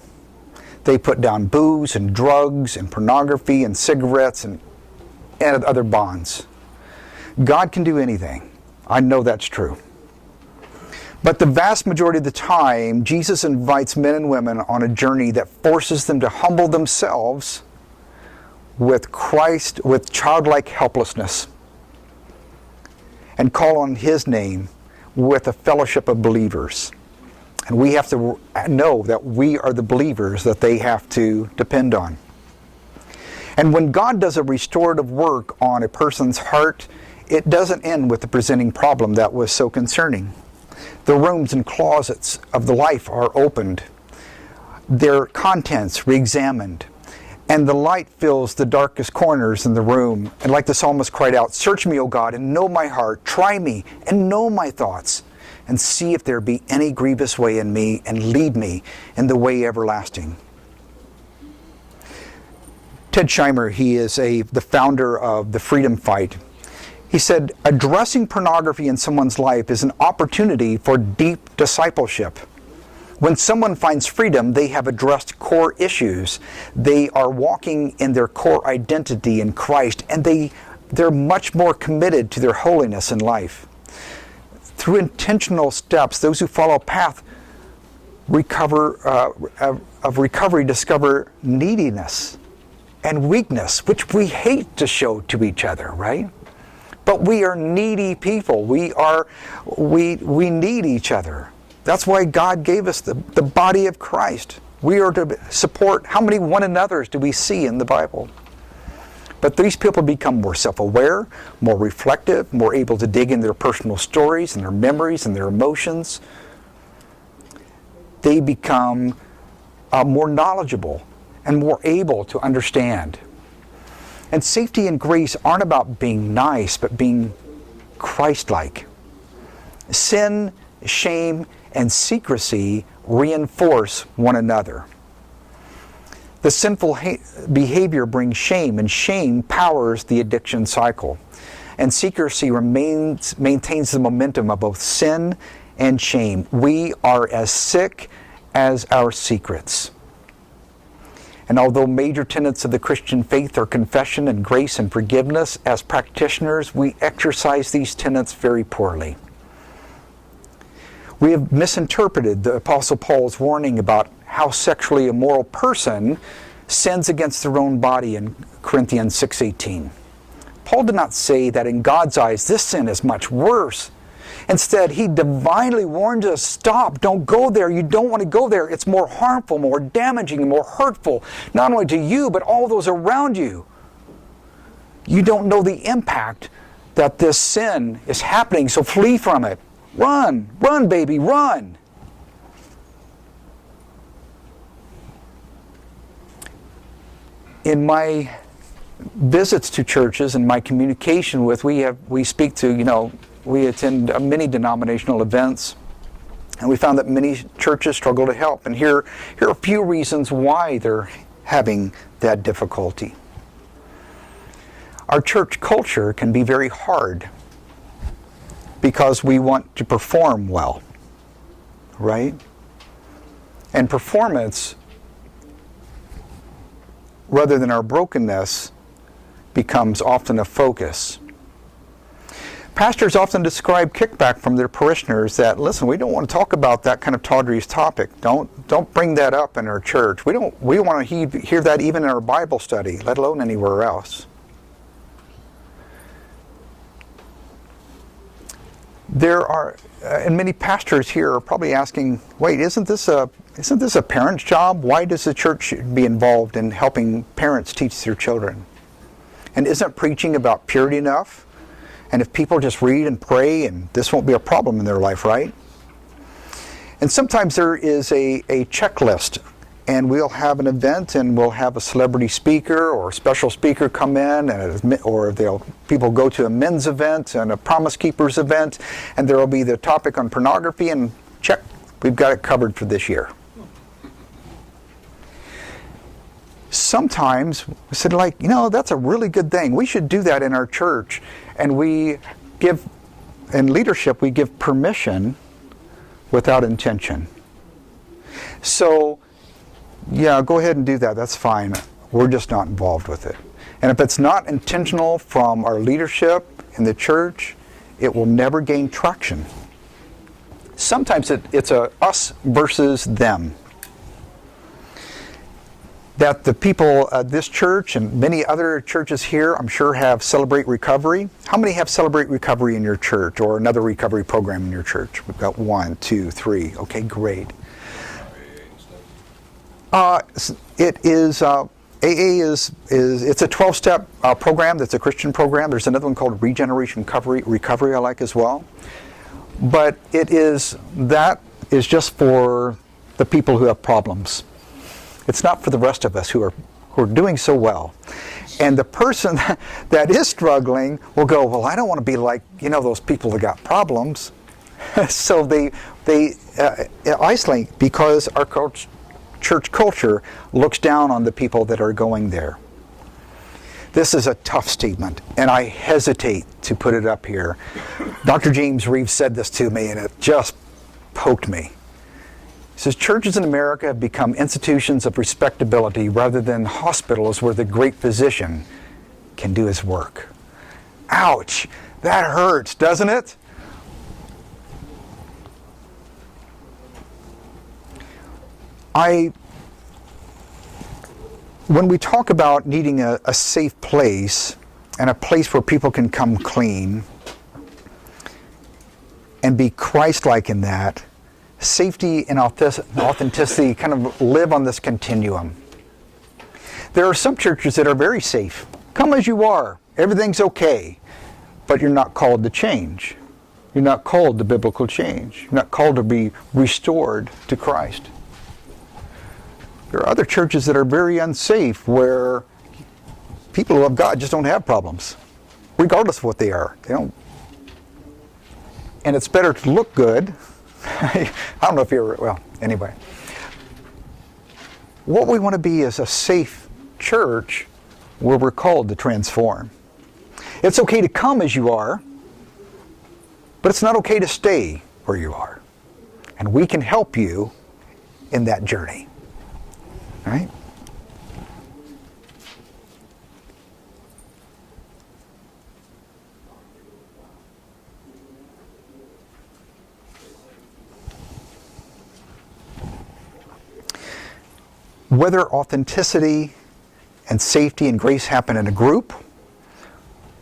They put down booze and drugs and pornography and cigarettes and other bonds. God can do anything. I know that's true. But the vast majority of the time, Jesus invites men and women on a journey that forces them to humble themselves with Christ, with childlike helplessness, and call on His name with a fellowship of believers. And we have to know that we are the believers that they have to depend on. And when God does a restorative work on a person's heart, it doesn't end with the presenting problem that was so concerning. The rooms and closets of the life are opened, their contents re-examined, and the light fills the darkest corners in the room. And like the psalmist cried out, "Search me, O God, and know my heart. Try me and know my thoughts, and see if there be any grievous way in me, and lead me in the way everlasting." Ted Scheimer, he is the founder of the Freedom Fight. He said, addressing pornography in someone's life is an opportunity for deep discipleship. When someone finds freedom, they have addressed core issues. They are walking in their core identity in Christ, and they they're much more committed to their holiness in life. Through intentional steps, those who follow a path of recovery discover neediness and weakness, which we hate to show to each other, right? But we are needy people. We need each other. That's why God gave us the body of Christ. We are to support. How many one another's do we see in the Bible? But these people become more self-aware, more reflective, more able to dig in their personal stories and their memories and their emotions. They become more knowledgeable and more able to understand. And safety and grace aren't about being nice, but being Christ-like. Sin, shame, and secrecy reinforce one another. The sinful behavior brings shame, and shame powers the addiction cycle. And secrecy maintains the momentum of both sin and shame. We are as sick as our secrets. And although major tenets of the Christian faith are confession and grace and forgiveness, as practitioners, we exercise these tenets very poorly. We have misinterpreted the Apostle Paul's warning about how sexually immoral person sins against their own body in Corinthians 6:18. Paul did not say that in God's eyes this sin is much worse. Instead, he divinely warns us, stop, don't go there. You don't want to go there. It's more harmful, more damaging, more hurtful, not only to you, but all those around you. You don't know the impact that this sin is happening, so flee from it. Run, run, baby, run. In my visits to churches and my communication with, we speak to, we attend many denominational events, and we found that many churches struggle to help. And here are a few reasons why they're having that difficulty. Our church culture can be very hard because we want to perform well, right? And performance, rather than our brokenness, becomes often a focus. Pastors often describe kickback from their parishioners that, listen, we don't want to talk about that kind of tawdry topic. Don't bring that up in our church. We want to hear that even in our Bible study, let alone anywhere else. There are, and many pastors here are probably asking, wait, isn't this a parent's job? Why does the church be involved in helping parents teach their children? And isn't preaching about purity enough? And if people just read and pray, and this won't be a problem in their life, right? And sometimes there is a checklist, and we'll have an event, and we'll have a celebrity speaker or a special speaker come in, or people go to a men's event and a Promise Keepers event, and there will be the topic on pornography, and check, we've got it covered for this year. Sometimes we said, that's a really good thing. We should do that in our church. And in leadership, we give permission without intention. So, yeah, go ahead and do that. That's fine. We're just not involved with it. And if it's not intentional from our leadership in the church, it will never gain traction. Sometimes it's a us versus them. That the people at this church and many other churches here, I'm sure, have Celebrate Recovery. How many have Celebrate Recovery in your church or another recovery program in your church? We've got 1, 2, 3. Okay, great. It is AA it's a 12-step program that's a Christian program. There's another one called Regeneration Recovery I like as well. But that is just for the people who have problems. It's not for the rest of us who are doing so well. And the person that is struggling will go, well, I don't want to be like, those people that got problems. So they isolate because our church culture looks down on the people that are going there. This is a tough statement, and I hesitate to put it up here. Dr. James Reeves said this to me, and it just poked me. He says, churches in America have become institutions of respectability rather than hospitals where the great physician can do his work. Ouch, that hurts, doesn't it? When we talk about needing a safe place and a place where people can come clean and be Christ-like in that, safety and authenticity kind of live on this continuum. There are some churches that are very safe. Come as you are. Everything's okay. But you're not called to change. You're not called to biblical change. You're not called to be restored to Christ. There are other churches that are very unsafe where people of God just don't have problems, regardless of what they are. They don't. And it's better to look good. I don't know if you're, well, anyway. What we want to be is a safe church where we're called to transform. It's okay to come as you are, but it's not okay to stay where you are. And we can help you in that journey. All right? Whether authenticity and safety and grace happen in a group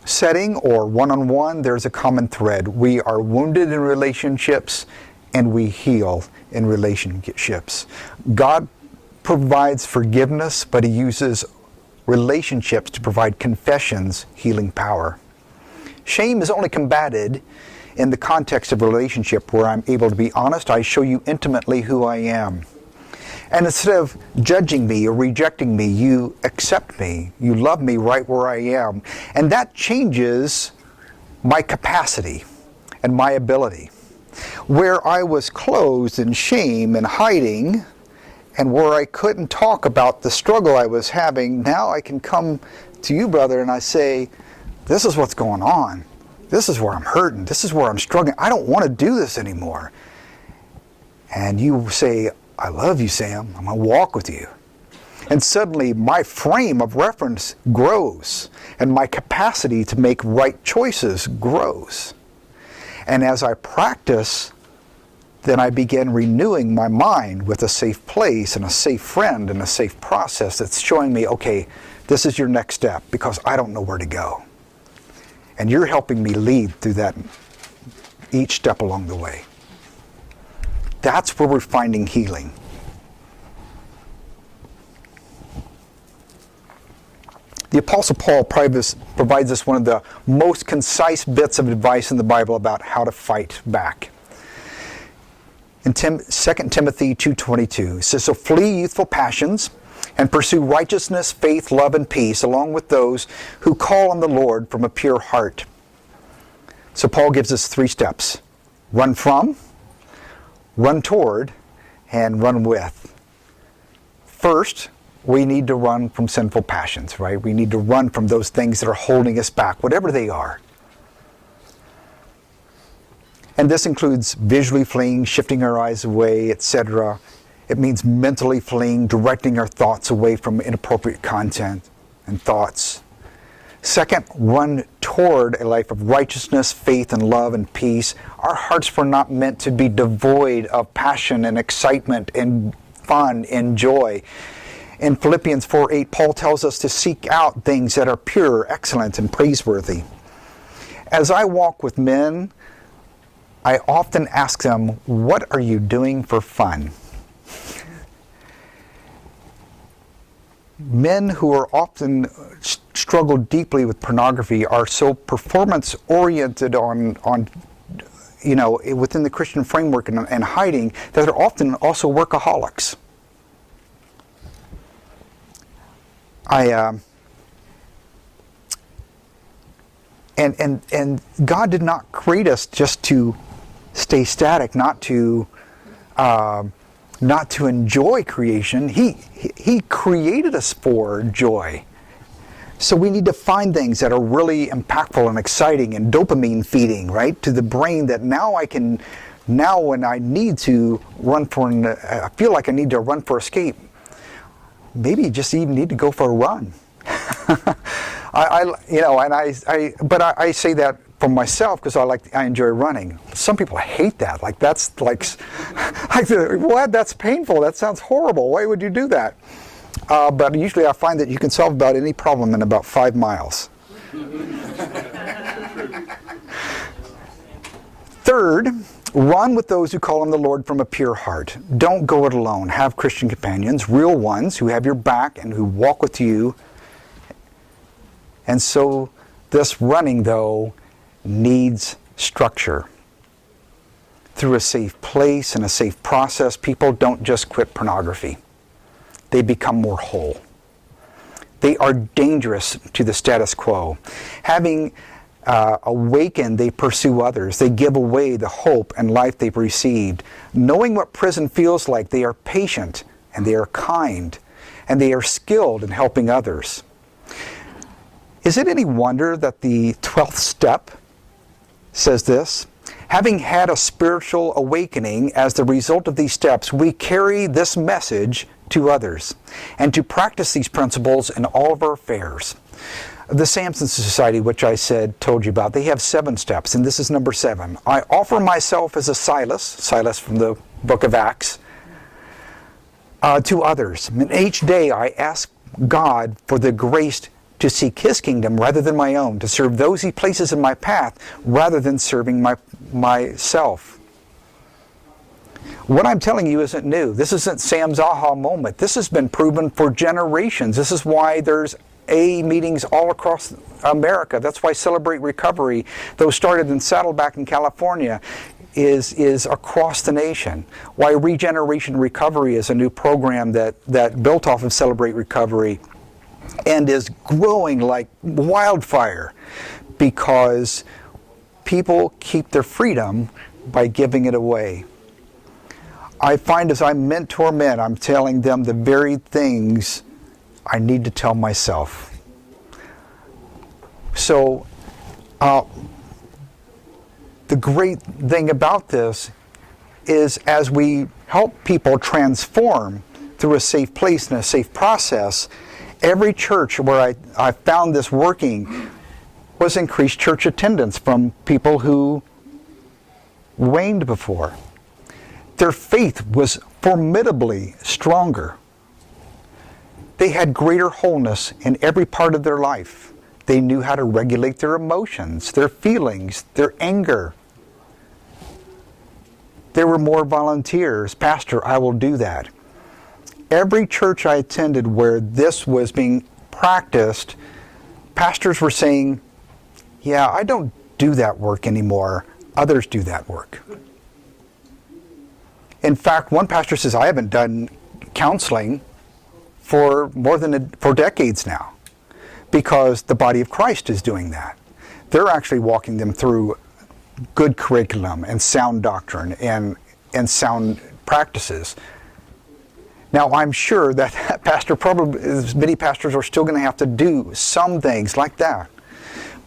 setting or one-on-one, there's a common thread. We are wounded in relationships and we heal in relationships. God provides forgiveness, but He uses relationships to provide confessions, healing power. Shame is only combated in the context of a relationship where I'm able to be honest. I show you intimately who I am. And instead of judging me or rejecting me, you accept me. You love me right where I am. And that changes my capacity and my ability. Where I was closed in shame and hiding, and where I couldn't talk about the struggle I was having, now I can come to you, brother, and I say, this is what's going on. This is where I'm hurting. This is where I'm struggling. I don't want to do this anymore. And you say, I love you, Sam. I'm going to walk with you. And suddenly my frame of reference grows and my capacity to make right choices grows. And as I practice, then I begin renewing my mind with a safe place and a safe friend and a safe process that's showing me, okay, this is your next step because I don't know where to go. And you're helping me lead through that each step along the way. That's where we're finding healing. The Apostle Paul provides us one of the most concise bits of advice in the Bible about how to fight back. In 2 Timothy 2:22, it says, so flee youthful passions and pursue righteousness, faith, love, and peace, along with those who call on the Lord from a pure heart. So Paul gives us 3 steps. Run from, run toward, and run with. First, we need to run from sinful passions, right? We need to run from those things that are holding us back, whatever they are. And this includes visually fleeing, shifting our eyes away, etc. It means mentally fleeing, directing our thoughts away from inappropriate content and thoughts. Second, run toward a life of righteousness, faith, and love and peace. Our hearts were not meant to be devoid of passion and excitement and fun and joy. In Philippians 4:8, Paul tells us to seek out things that are pure, excellent, and praiseworthy. As I walk with men, I often ask them, what are you doing for fun? Men who are often struggle deeply with pornography are so performance-oriented on within the Christian framework and hiding that they're often also workaholics. And God did not create us just to stay static, not to enjoy creation. He created us for joy. So we need to find things that are really impactful and exciting and dopamine feeding, right, to the brain, that now when I need to run I feel like I need to run for escape, maybe you just even need to go for a run. I say that for myself because I enjoy running. Some people hate that. Like that's like what? That's painful. That sounds horrible. Why would you do that? But usually I find that you can solve about any problem in about 5 miles. Third, run with those who call on the Lord from a pure heart. Don't go it alone. Have Christian companions, real ones who have your back and who walk with you. And so this running, though, needs structure. Through a safe place and a safe process, people don't just quit pornography. They become more whole. They are dangerous to the status quo. Having awakened, they pursue others. They give away the hope and life they've received. Knowing what prison feels like, they are patient and they are kind and they are skilled in helping others. Is it any wonder that the 12th step says this? Having had a spiritual awakening as the result of these steps, we carry this message to others and to practice these principles in all of our affairs. The Samson Society, which I told you about, they have 7 steps, and this is number 7. I offer myself as a Silas from the book of Acts, to others. And each day I ask God for the grace to seek His kingdom rather than my own, to serve those He places in my path rather than serving myself. What I'm telling you isn't new. This isn't Sam's aha moment. This has been proven for generations. This is why there's AA meetings all across America. That's why Celebrate Recovery, though started in Saddleback in California, is across the nation. Why Regeneration Recovery is a new program that built off of Celebrate Recovery and is growing like wildfire because people keep their freedom by giving it away. I find as I mentor men, I'm telling them the very things I need to tell myself. So, the great thing about this is as we help people transform through a safe place and a safe process, every church where I found this working was increased church attendance from people who waned before. Their faith was formidably stronger. They had greater wholeness in every part of their life. They knew how to regulate their emotions, their feelings, their anger. There were more volunteers. Pastor, I will do that. Every church I attended where this was being practiced, pastors were saying, yeah, I don't do that work anymore. Others do that work. In fact, one pastor says, I haven't done counseling for decades now because the body of Christ is doing that. They're actually walking them through good curriculum and sound doctrine and sound practices. Now, I'm sure that many pastors are still going to have to do some things like that.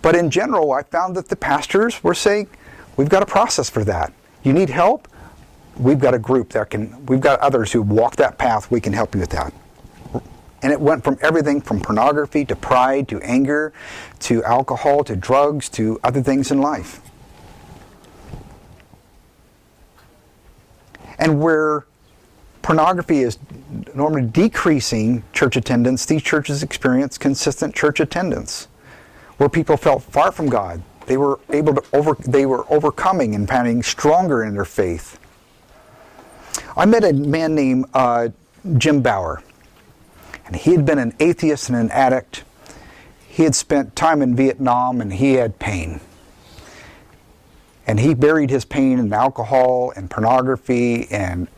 But in general, I found that the pastors were saying, we've got a process for that. You need help? We've got a group we've got others who walk that path, we can help you with that. And it went from everything from pornography to pride to anger to alcohol to drugs to other things in life. And where pornography is normally decreasing church attendance, these churches experience consistent church attendance. Where people felt far from God, they were overcoming and becoming stronger in their faith. I met a man named Jim Bauer, and he had been an atheist and an addict. He had spent time in Vietnam and he had pain. And he buried his pain in alcohol and pornography and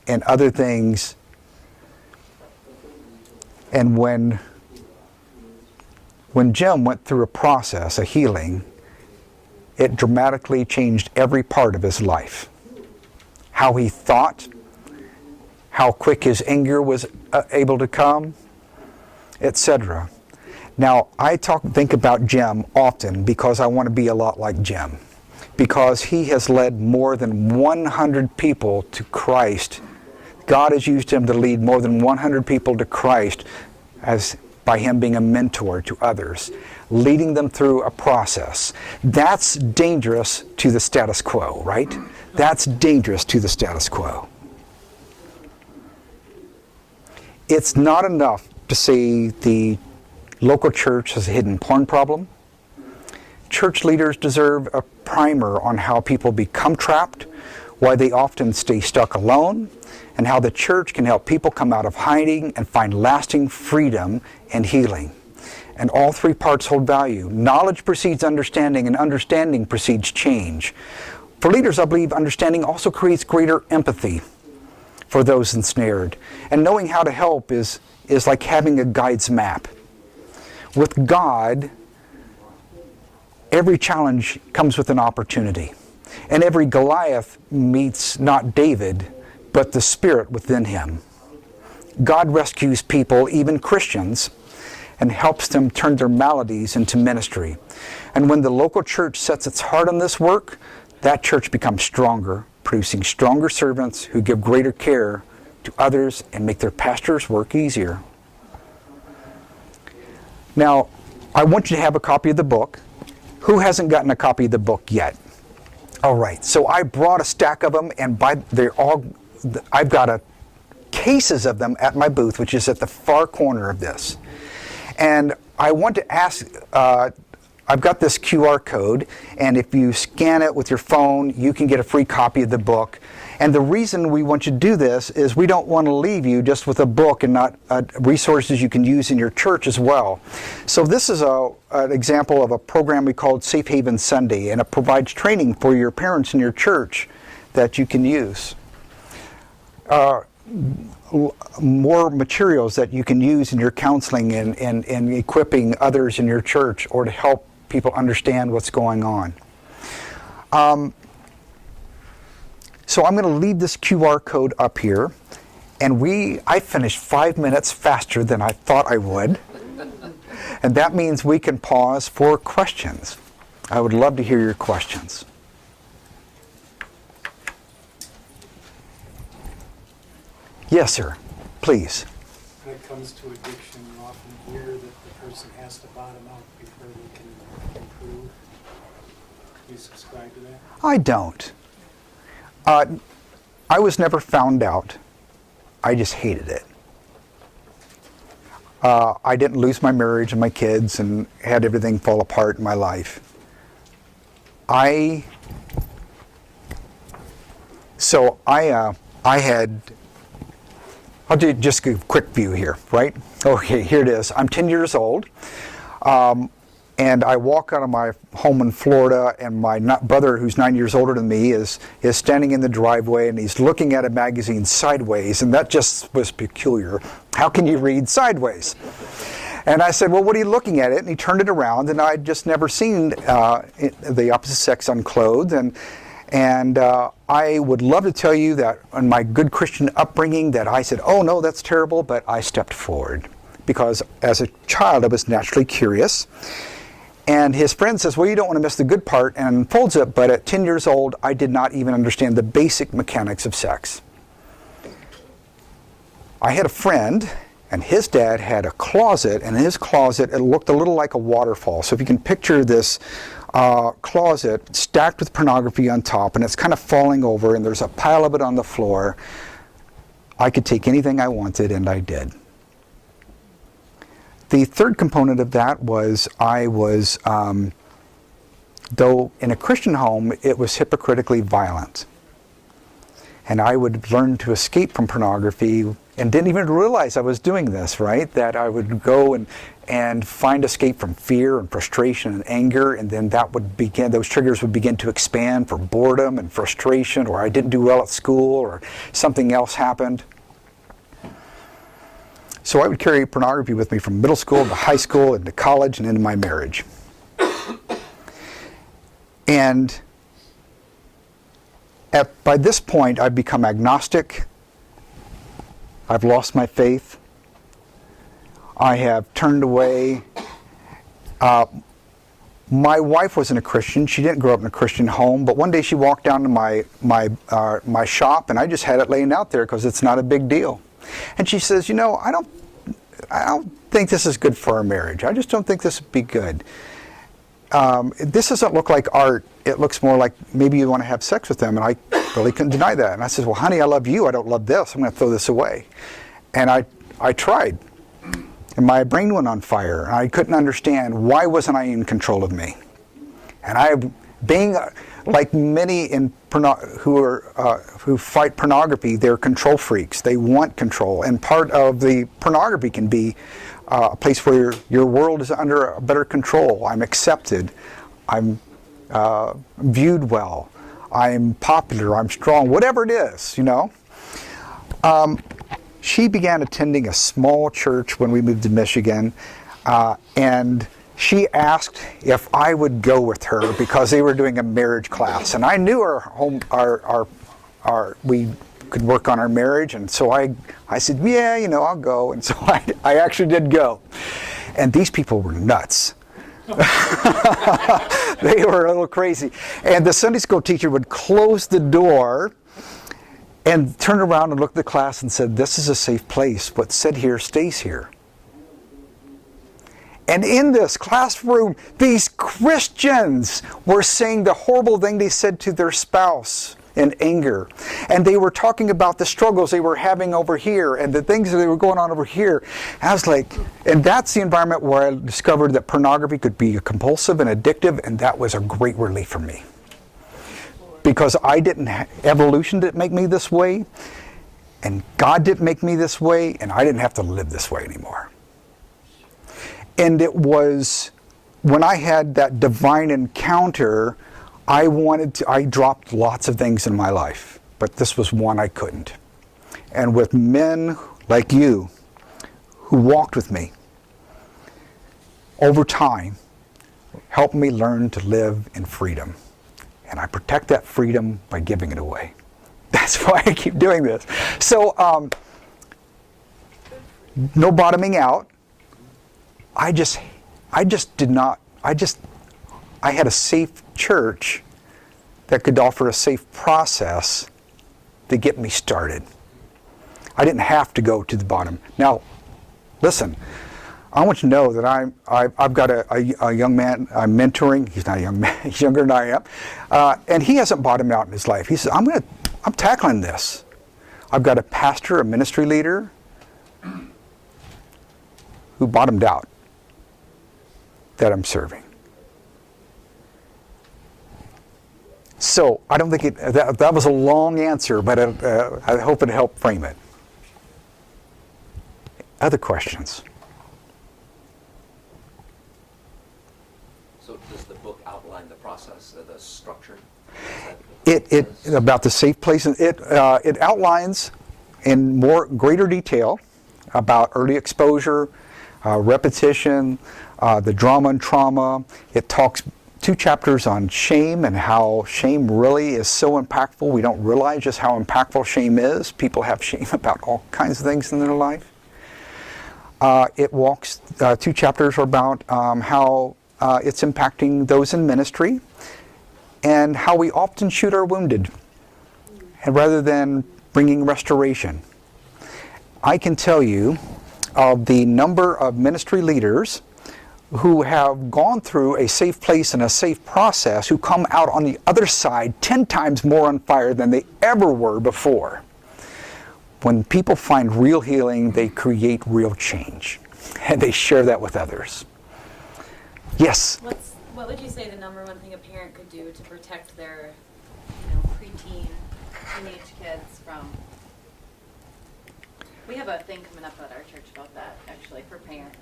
other things. And when Jim went through a process, a healing, it dramatically changed every part of his life. How he thought, how quick his anger was able to come, etc. Now, I think about Jim often because I want to be a lot like Jim. Because he has led more than 100 people to Christ. God has used him to lead more than 100 people to Christ as by him being a mentor to others, leading them through a process. That's dangerous to the status quo, right? That's dangerous to the status quo. It's not enough to say the local church has a hidden porn problem. Church leaders deserve a primer on how people become trapped, why they often stay stuck alone, and how the church can help people come out of hiding and find lasting freedom and healing. And all three parts hold value. Knowledge precedes understanding, and understanding precedes change. For leaders, I believe understanding also creates greater empathy for those ensnared. And knowing how to help is like having a guide's map. With God, every challenge comes with an opportunity. And every Goliath meets not David, but the spirit within him. God rescues people, even Christians, and helps them turn their maladies into ministry. And when the local church sets its heart on this work, that church becomes stronger, producing stronger servants who give greater care to others and make their pastor's work easier. Now, I want you to have a copy of the book. Who hasn't gotten a copy of the book yet? All right, so I brought a stack of them, and I've got cases of them at my booth, which is at the far corner of this. And I want to ask, I've got this QR code, and if you scan it with your phone, you can get a free copy of the book. And the reason we want you to do this is we don't want to leave you just with a book and not resources you can use in your church as well. So this is an example of a program we called Safe Haven Sunday, and it provides training for your parents in your church that you can use. More materials that you can use in your counseling and equipping others in your church, or to help people understand what's going on. So I'm going to leave this QR code up here, and I finished 5 minutes faster than I thought I would, and that means we can pause for questions. I would love to hear your questions. Yes, sir. Please. When it comes to addiction, you often hear that the person has to bottom out before they can improve. Do you subscribe to that? I don't. I was never found out. I just hated it. I didn't lose my marriage and my kids and had everything fall apart in my life. I had, I'll do just a quick view here, right? Okay, here it is. I'm 10 years old, and I walk out of my home in Florida, and my brother, who's 9 years older than me, is standing in the driveway, and he's looking at a magazine sideways, and that just was peculiar. How can you read sideways? And I said, well, what are you looking at it? And he turned it around, and I'd just never seen the opposite sex unclothed. And I would love to tell you that in my good Christian upbringing that I said, oh no, that's terrible, but I stepped forward. Because as a child, I was naturally curious. And his friend says, well, you don't want to miss the good part, and unfolds it, but at 10 years old, I did not even understand the basic mechanics of sex. I had a friend, and his dad had a closet, and in his closet, it looked a little like a waterfall. So if you can picture this closet stacked with pornography on top, and it's kind of falling over, and there's a pile of it on the floor. I could take anything I wanted, and I did. The third component of that was I was, though in a Christian home, it was hypocritically violent. And I would learn to escape from pornography and didn't even realize I was doing this, right? That I would go and find escape from fear and frustration and anger, and then that would begin, those triggers would begin to expand for boredom and frustration, or I didn't do well at school, or something else happened. So I would carry pornography with me from middle school to high school into college and into my marriage. And by this point, I've become agnostic. I've lost my faith. I have turned away. My wife wasn't a Christian. She didn't grow up in a Christian home. But one day she walked down to my shop, and I just had it laying out there because it's not a big deal. And she says, you know, I don't think this is good for our marriage. I just don't think this would be good. This doesn't look like art. It looks more like maybe you want to have sex with them. And I really couldn't deny that. And I said, well, honey, I love you. I don't love this. I'm going to throw this away. And I tried. And my brain went on fire. And I couldn't understand, why wasn't I in control of me? And being like many who fight pornography, they're control freaks. They want control. And part of the pornography can be a place where your world is under a better control. I'm accepted. I'm viewed well. I'm popular. I'm strong. Whatever it is, you know. She began attending a small church when we moved to Michigan, and she asked if I would go with her because they were doing a marriage class, and I knew we could work on our marriage, and so I said, yeah, you know, I'll go, and so I actually did go, and these people were nuts. They were a little crazy, and the Sunday school teacher would close the door and turn around and look at the class and said, this is a safe place. What's said here stays here. And in this classroom, these Christians were saying the horrible thing they said to their spouse in anger. And they were talking about the struggles they were having over here and the things that they were going on over here. And I was like, and that's the environment where I discovered that pornography could be compulsive and addictive, and that was a great relief for me. Because evolution didn't make me this way, and God didn't make me this way, and I didn't have to live this way anymore. And it was when I had that divine encounter, I dropped lots of things in my life, but this was one I couldn't. And with men like you, who walked with me over time, helped me learn to live in freedom. And I protect that freedom by giving it away. That's why I keep doing this. So, no bottoming out. I had a safe church that could offer a safe process to get me started. I didn't have to go to the bottom. Now, listen, I want you to know that I've got a young man I'm mentoring. He's not a young man, he's younger than I am. And he hasn't bottomed out in his life. He says, I'm tackling this. I've got a pastor, a ministry leader who bottomed out that I'm serving. So I don't think that was a long answer, but I hope it helped frame it. Other questions? So does the book outline the process, the structure? It about the safe place. It outlines in greater detail about early exposure, repetition, the drama and trauma. It talks 2 chapters on shame and how shame really is so impactful. We don't realize just how impactful shame is. People have shame about all kinds of things in their life. It walks 2 chapters about how it's impacting those in ministry, and how we often shoot our wounded, and rather than bringing restoration. I can tell you of the number of ministry leaders who have gone through a safe place and a safe process, who come out on the other side 10 times more on fire than they ever were before. When people find real healing, they create real change, and they share that with others. Yes? What would you say the number one thing a parent could do to protect their, preteen, teenage kids from? We have a thing coming up at our church about that, actually, for parents,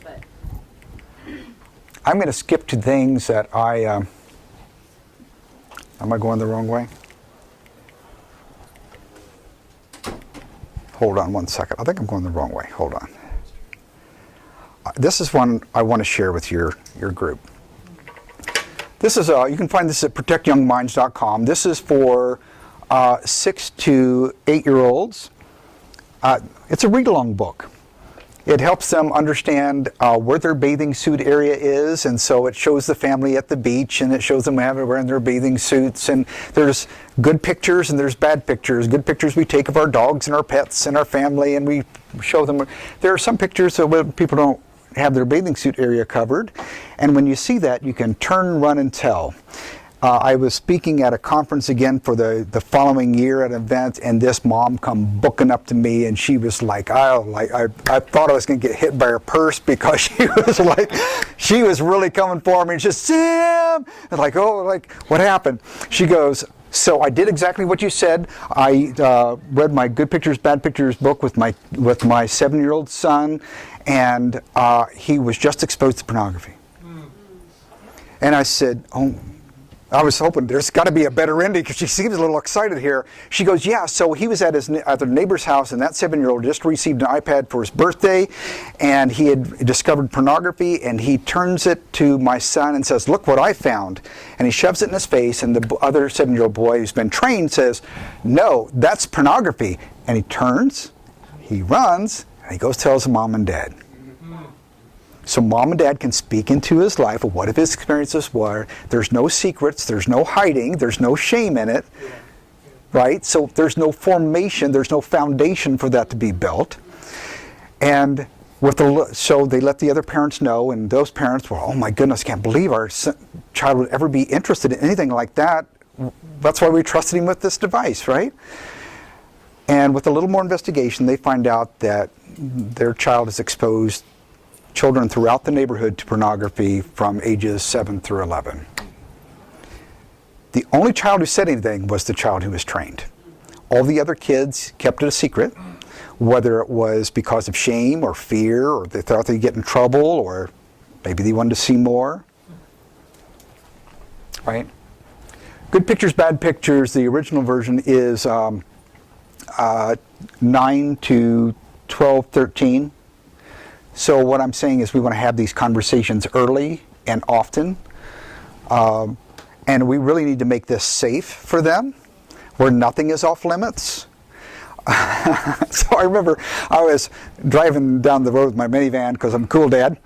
but. I'm going to skip to things that am I going the wrong way? Hold on one second. I think I'm going the wrong way. Hold on. This is one I want to share with your group. This is you can find this at protectyoungminds.com. This is for 6 to 8-year-olds. It's a read-along book. It helps them understand where their bathing suit area is, and so it shows the family at the beach, and it shows them wearing their bathing suits, and there's good pictures and there's bad pictures. Good pictures we take of our dogs and our pets and our family, and we show them. There are some pictures of people don't have their bathing suit area covered, and when you see that, you can turn, run, and tell. I was speaking at a conference again for the following year at an event, and this mom come booking up to me, and she was like, I thought I was going to get hit by her purse, because she was really coming for me. And she's, Sam, and like, oh, like, what happened? She goes, so I did exactly what you said. I read my Good Pictures, Bad Pictures book with my 7-year-old son, and he was just exposed to pornography. And I said, oh, I was hoping there's got to be a better ending, because she seems a little excited here. She goes, yeah, so he was at the neighbor's house, and that 7-year-old just received an iPad for his birthday, and he had discovered pornography, and he turns it to my son and says, look what I found. And he shoves it in his face, and the other 7-year-old boy who's been trained says, no, that's pornography. And he turns, he runs, and he goes tells mom and dad. So mom and dad can speak into his life of what if his experiences were. There's no secrets, there's no hiding, there's no shame in it, right? So there's no formation, there's no foundation for that to be built. And so they let the other parents know, and those parents were, oh my goodness, can't believe our child would ever be interested in anything like that. That's why we trusted him with this device, right? And with a little more investigation, they find out that their child is exposed children throughout the neighborhood to pornography from ages 7 through 11. The only child who said anything was the child who was trained. All the other kids kept it a secret, whether it was because of shame or fear, or they thought they'd get in trouble, or maybe they wanted to see more. Right? Good Pictures, Bad Pictures, the original version is 9 to 12, 13. So what I'm saying is we want to have these conversations early and often. And we really need to make this safe for them, where nothing is off limits. So I remember I was driving down the road with my minivan, because I'm a cool dad,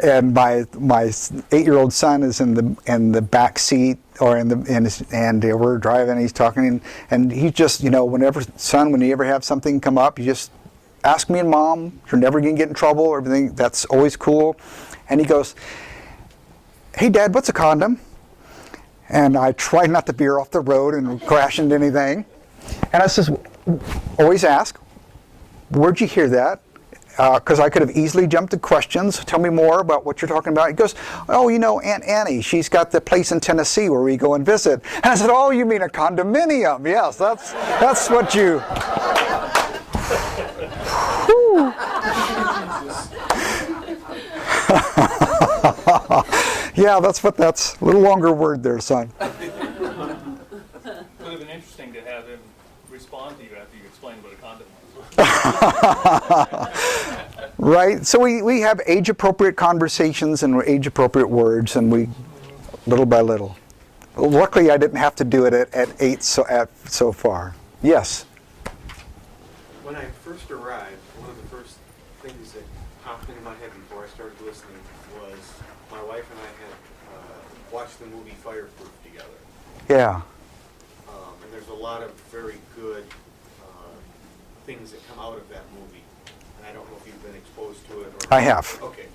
and my 8-year-old son is in the back seat, or and we're driving, and he's talking, and he just, whenever you ever have something come up, you just ask me and mom. You're never going to get in trouble. Everything, that's always cool. And he goes, hey Dad, what's a condom? And I try not to veer off the road and crash into anything. And I says, always ask, where'd you hear that? Because I could have easily jumped to questions. Tell me more about what you're talking about. He goes, oh, Aunt Annie, she's got the place in Tennessee where we go and visit. And I said, oh, you mean a condominium? Yes, that's what you... Yeah, that's a little longer word there, son. Would have been interesting to have him respond to you after you explained what a condom was. Right, so we have age-appropriate conversations and age-appropriate words, and we, little by little. Luckily, I didn't have to do it at 8 so far. Yes? When I first arrived, one of the first things that popped into my head before I started listening was my wife and I had watched the movie Fireproof together. Yeah. And there's a lot of very good things that come out of that movie. And I don't know if you've been exposed to it. Or I have. Okay.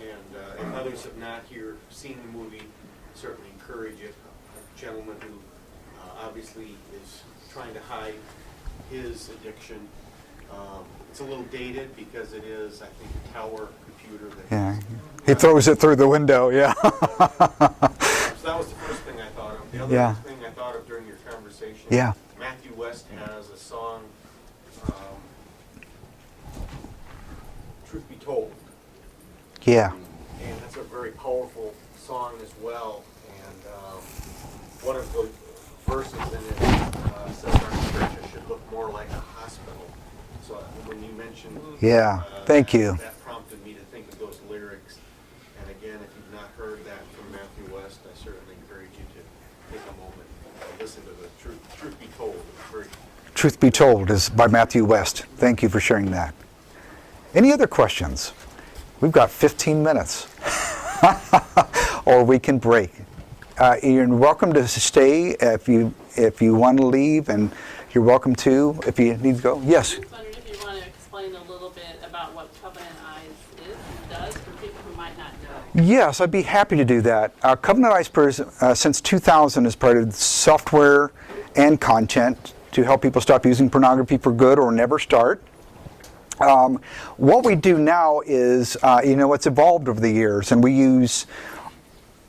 And if others have not here seen the movie, certainly encourage it. A gentleman who obviously is trying to hide his addiction. It's a little dated because it is, I think, a tower computer. Yeah. He throws it through the window, yeah. So that was the first thing I thought of. The other thing I thought of during your conversation, Yeah. Matthew West has a song, Truth Be Told. Yeah. And that's a very powerful song as well. And one of the verses in it says our churches should look more like a hospital. So when you mentioned Thank you. That prompted me to think of those lyrics. And again, if you've not heard that from Matthew West, I certainly encourage you to take a moment and listen to the Truth Be Told. It's very Truth Be Told is by Matthew West. Thank you for sharing that. Any other questions? We've got 15 minutes. Or we can break. You're welcome to stay if you want to leave, and you're welcome to if you need to go. Yes? I was wondering if you want to explain a little bit about what Covenant Eyes is and does for people who might not know. Yes, I'd be happy to do that. Covenant Eyes, since 2000, has provided software and content to help people stop using pornography for good or never start. What we do now is, it's evolved over the years, and we use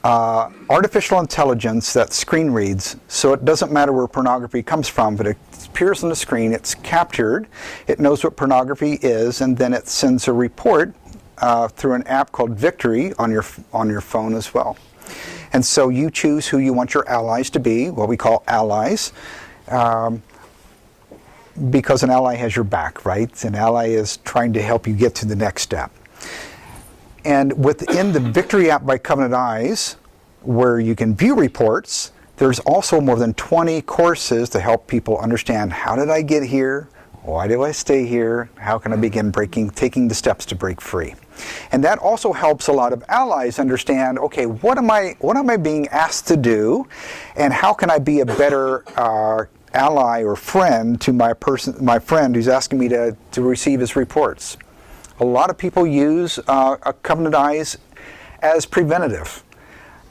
artificial intelligence that screen reads, so it doesn't matter where pornography comes from, but it appears on the screen, it's captured, it knows what pornography is, and then it sends a report through an app called Victory on your phone as well. And so you choose who you want your allies to be, what we call allies, because an ally has your back, right? An ally is trying to help you get to the next step. And within the Victory app by Covenant Eyes, where you can view reports, there's also more than 20 courses to help people understand, how did I get here? Why do I stay here? How can I begin taking the steps to break free? And that also helps a lot of allies understand, okay, what am I being asked to do? And how can I be a better ally or friend to my friend who's asking me to receive his reports? A lot of people use Covenant Eyes as preventative.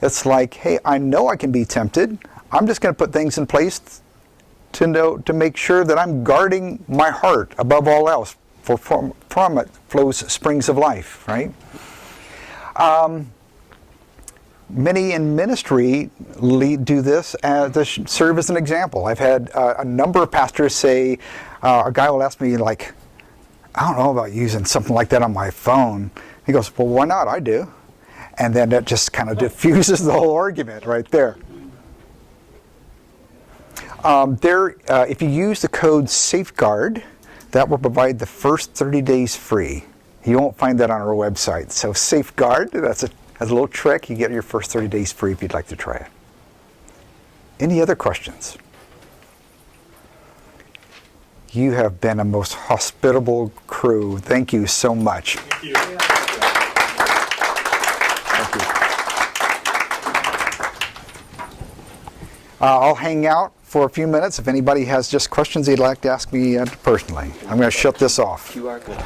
It's like, hey, I know I can be tempted. I'm just going to put things in place to make sure that I'm guarding my heart above all else. For from it flows springs of life, right? Many in ministry do this to serve as an example. I've had a number of pastors say, a guy will ask me, like, I don't know about using something like that on my phone. He goes, well, why not? I do. And then that just kind of diffuses the whole argument right there. If you use the code SAFEGUARD, that will provide the first 30 days free. You won't find that on our website. So SAFEGUARD, that's a little trick. You get your first 30 days free if you'd like to try it. Any other questions? You have been a most hospitable crew. Thank you so much. Thank you. Thank you. I'll hang out for a few minutes if anybody has just questions they'd like to ask me personally. I'm going to shut this off. QR code.